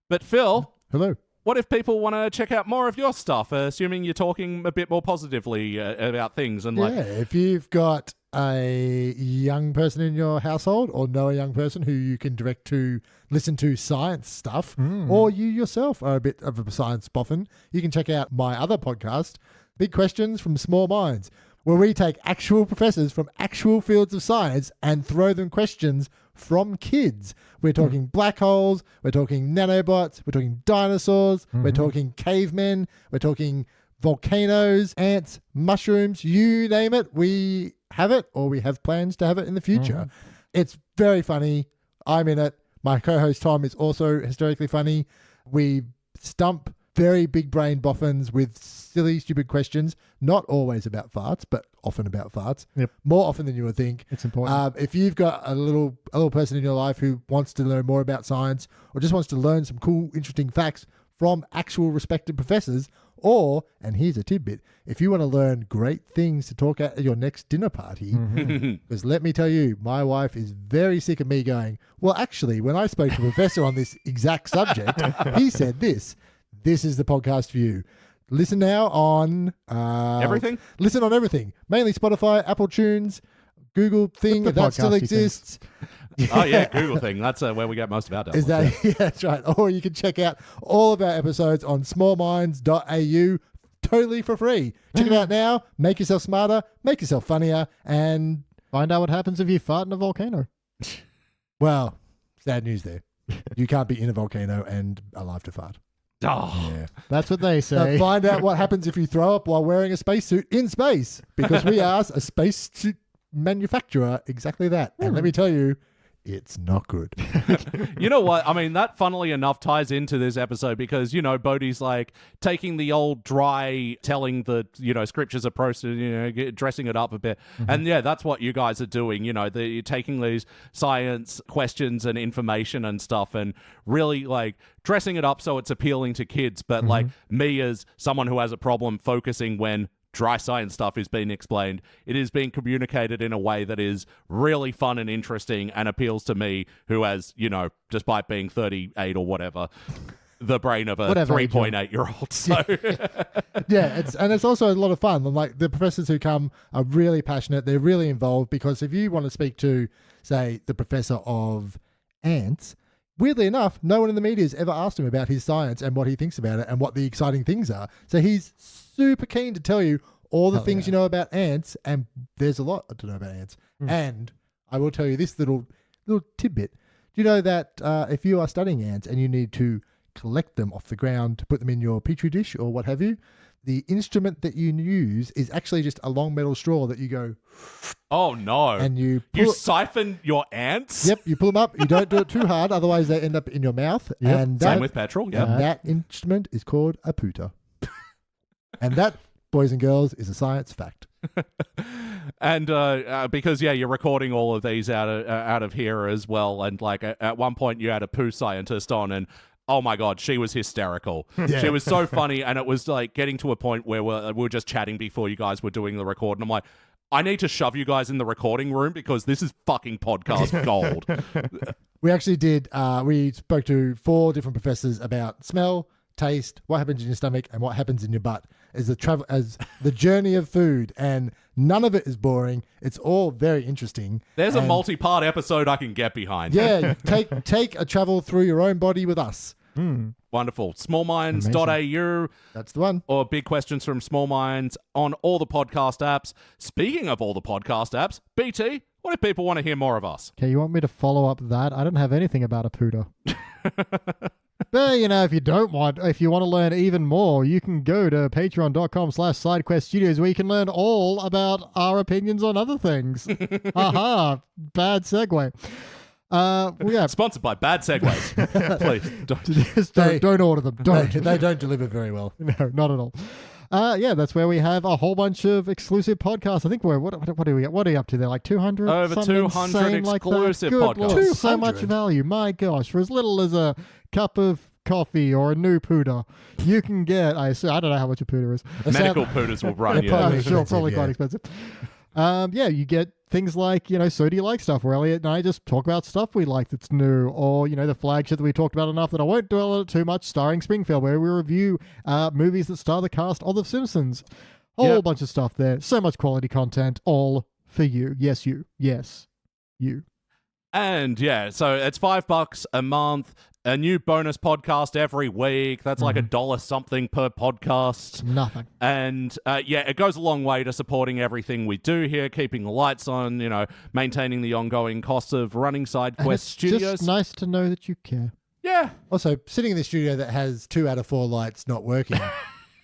But Phil, hello. What if people want to check out more of your stuff, assuming you're talking a bit more positively about things? And if you've got a young person in your household or know a young person who you can direct to listen to science stuff, or you yourself are a bit of a science boffin, you can check out my other podcast, Big Questions from Small Minds, where we take actual professors from actual fields of science and throw them questions from kids. We're talking black holes, we're talking nanobots, we're talking dinosaurs, we're talking cavemen, we're talking volcanoes, ants, mushrooms, you name it. We have it, or we have plans to have it in the future. It's very funny. I'm in it. My co-host Tom is also hysterically funny. We stump very big brain boffins with silly, stupid questions, not always about farts, but often about farts. Yep. More often than you would think. It's important. If you've got a little person in your life who wants to learn more about science or just wants to learn some cool, interesting facts from actual respected professors, and here's a tidbit, if you want to learn great things to talk at your next dinner party, because let me tell you, my wife is very sick of me going, well, actually, when I spoke to a professor on this exact subject, he said this. This is the podcast for you. listen now on... Everything? Listen on everything. Mainly Spotify, Apple Tunes, Google thing, if that still exists. Oh, yeah, Google thing. That's where we get most of our downloads. Is that, yeah, that's right. Or you can check out all of our episodes on smallminds.au totally for free. Check it out now. Make yourself smarter, make yourself funnier, and find out what happens if you fart in a volcano. Well, sad news there. You can't be in a volcano and alive to fart. Oh, Yeah. That's what they say. Now find out what happens if you throw up while wearing a spacesuit in space, because we asked a spacesuit manufacturer exactly that. And let me tell you, it's not good. You know what? I mean, that funnily enough ties into this episode because, you know, Bodhi's like taking the old dry telling the, you know, scriptures approach, you know, dressing it up a bit. And yeah, that's what you guys are doing. You know, you're taking these science questions and information and stuff and really like dressing it up so it's appealing to kids. But like me as someone who has a problem focusing when dry science stuff is being explained, it is being communicated in a way that is really fun and interesting and appeals to me who has, you know, despite being 38 or whatever, the brain of a 3.8-year-old. So yeah, it's also a lot of fun. And like the professors who come are really passionate, they're really involved, because if you want to speak to, say, the professor of ants, weirdly enough, no one in the media has ever asked him about his science and what he thinks about it and what the exciting things are. So he's super keen to tell you all the things you know about ants, and there's a lot to know about ants. And I will tell you this little tidbit. Do you know that if you are studying ants and you need to collect them off the ground to put them in your petri dish or what have you, the instrument that you use is actually just a long metal straw that you go... Oh, no. And you siphon your ants? Yep, you pull them up. You don't do it too hard, otherwise they end up in your mouth. Yep. And Same with petrol, yeah. And that instrument is called a pooter. And that, boys and girls, is a science fact. And because, yeah, you're recording all of these out of here as well. And like at one point you had a poo scientist on, and oh my God, she was hysterical. Yeah. She was so funny, and it was like getting to a point where we were just chatting before you guys were doing the record, and I'm like, I need to shove you guys in the recording room because this is fucking podcast gold. We actually did, we spoke to 4 different professors about smell, taste, what happens in your stomach, and what happens in your butt as the journey of food, and none of it is boring. It's all very interesting. There's a multi-part episode I can get behind. Yeah, take a travel through your own body with us. Wonderful. Smallminds.au. That's the one. Or Big Questions from Small Minds on all the podcast apps. Speaking of all the podcast apps, BT, what if people want to hear more of us? Okay, you want me to follow up that? I don't have anything about a pooter. But, you know, if you want to learn even more, you can go to patreon.com/sidequeststudios where you can learn all about our opinions on other things. Aha, bad segue. Yeah. Sponsored by Bad Segways. Please. Just don't order them. Don't. They don't deliver very well. No, not at all. Yeah, that's where we have a whole bunch of exclusive podcasts. I think what do we get? What are you up to there? Like 200? Over 200 exclusive podcasts. Lord, so much value. My gosh, for as little as a cup of coffee or a new pooter, you can get, I don't know how much a pooter is. Medical pooters will run you. Probably quite expensive. Yeah, you get things like, you know, So Do You Like Stuff, where Elliot and I just talk about stuff we like that's new, or, you know, the flagship that we talked about enough that I won't dwell on it too much, starring Springfield, where we review movies that star the cast of The Simpsons. Whole bunch of stuff there. So much quality content, all for you. Yes, you. Yes, you. And yeah, so it's $5 a month. A new bonus podcast every week. That's like $1 something per podcast. Nothing. And yeah, it goes a long way to supporting everything we do here, keeping the lights on, you know, maintaining the ongoing costs of running Side Quest Studios. It's just nice to know that you care. Yeah. Also, sitting in the studio that has 2 out of 4 lights not working,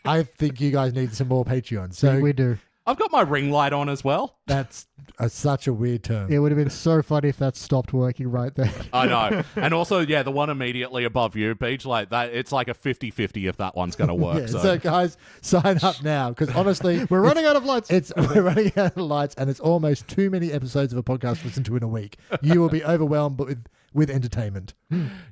I think you guys need some more Patreon. So we do. I've got my ring light on as well. That's such a weird term. It would have been so funny if that stopped working right there. I know. And also, yeah, the one immediately above you, Beach, like that, it's like a 50-50 if that one's going to work. Yeah, so guys, sign up now, because honestly, we're running out of lights. We're running out of lights, and it's almost too many episodes of a podcast to listen to in a week. You will be overwhelmed with entertainment.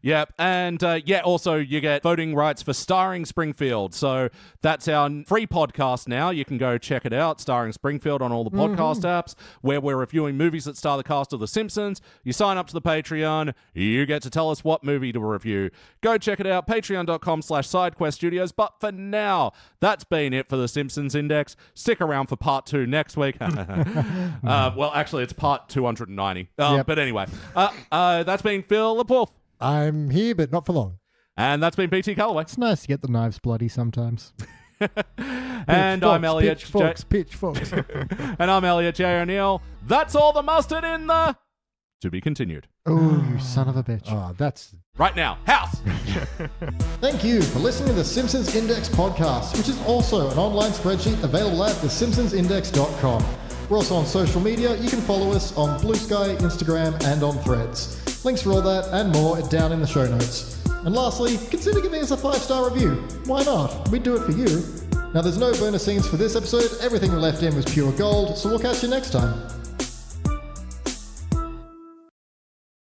Yep. And yeah, also you get voting rights for Starring Springfield. So that's our free podcast now. You can go check it out, Starring Springfield, on all the podcast apps, where where we're reviewing movies that star the cast of The Simpsons. You sign up to the Patreon, you get to tell us what movie to review. Go check it out, patreon.com/SideQuestStudios. But for now, that's been it for The Simpsons Index. Stick around for part 2 next week. Well, actually, it's part 290. But anyway, that's been Phillip. I'm here, but not for long. And that's been PT Calloway. It's nice to get the knives bloody sometimes. And I'm Elliot. Pitchforks. And I'm Elliot J. O'Neill. That's all the mustard in the... To be continued. Oh, you son of a bitch. Oh, that's... Right now. House! Thank you for listening to the Simpsons Index podcast, which is also an online spreadsheet available at thesimpsonsindex.com. We're also on social media. You can follow us on Blue Sky, Instagram, and on Threads. Links for all that and more are down in the show notes. And lastly, consider giving us a 5-star review. Why not? We'd do it for you. Now, there's no bonus scenes for this episode. Everything we left in was pure gold, so we'll catch you next time.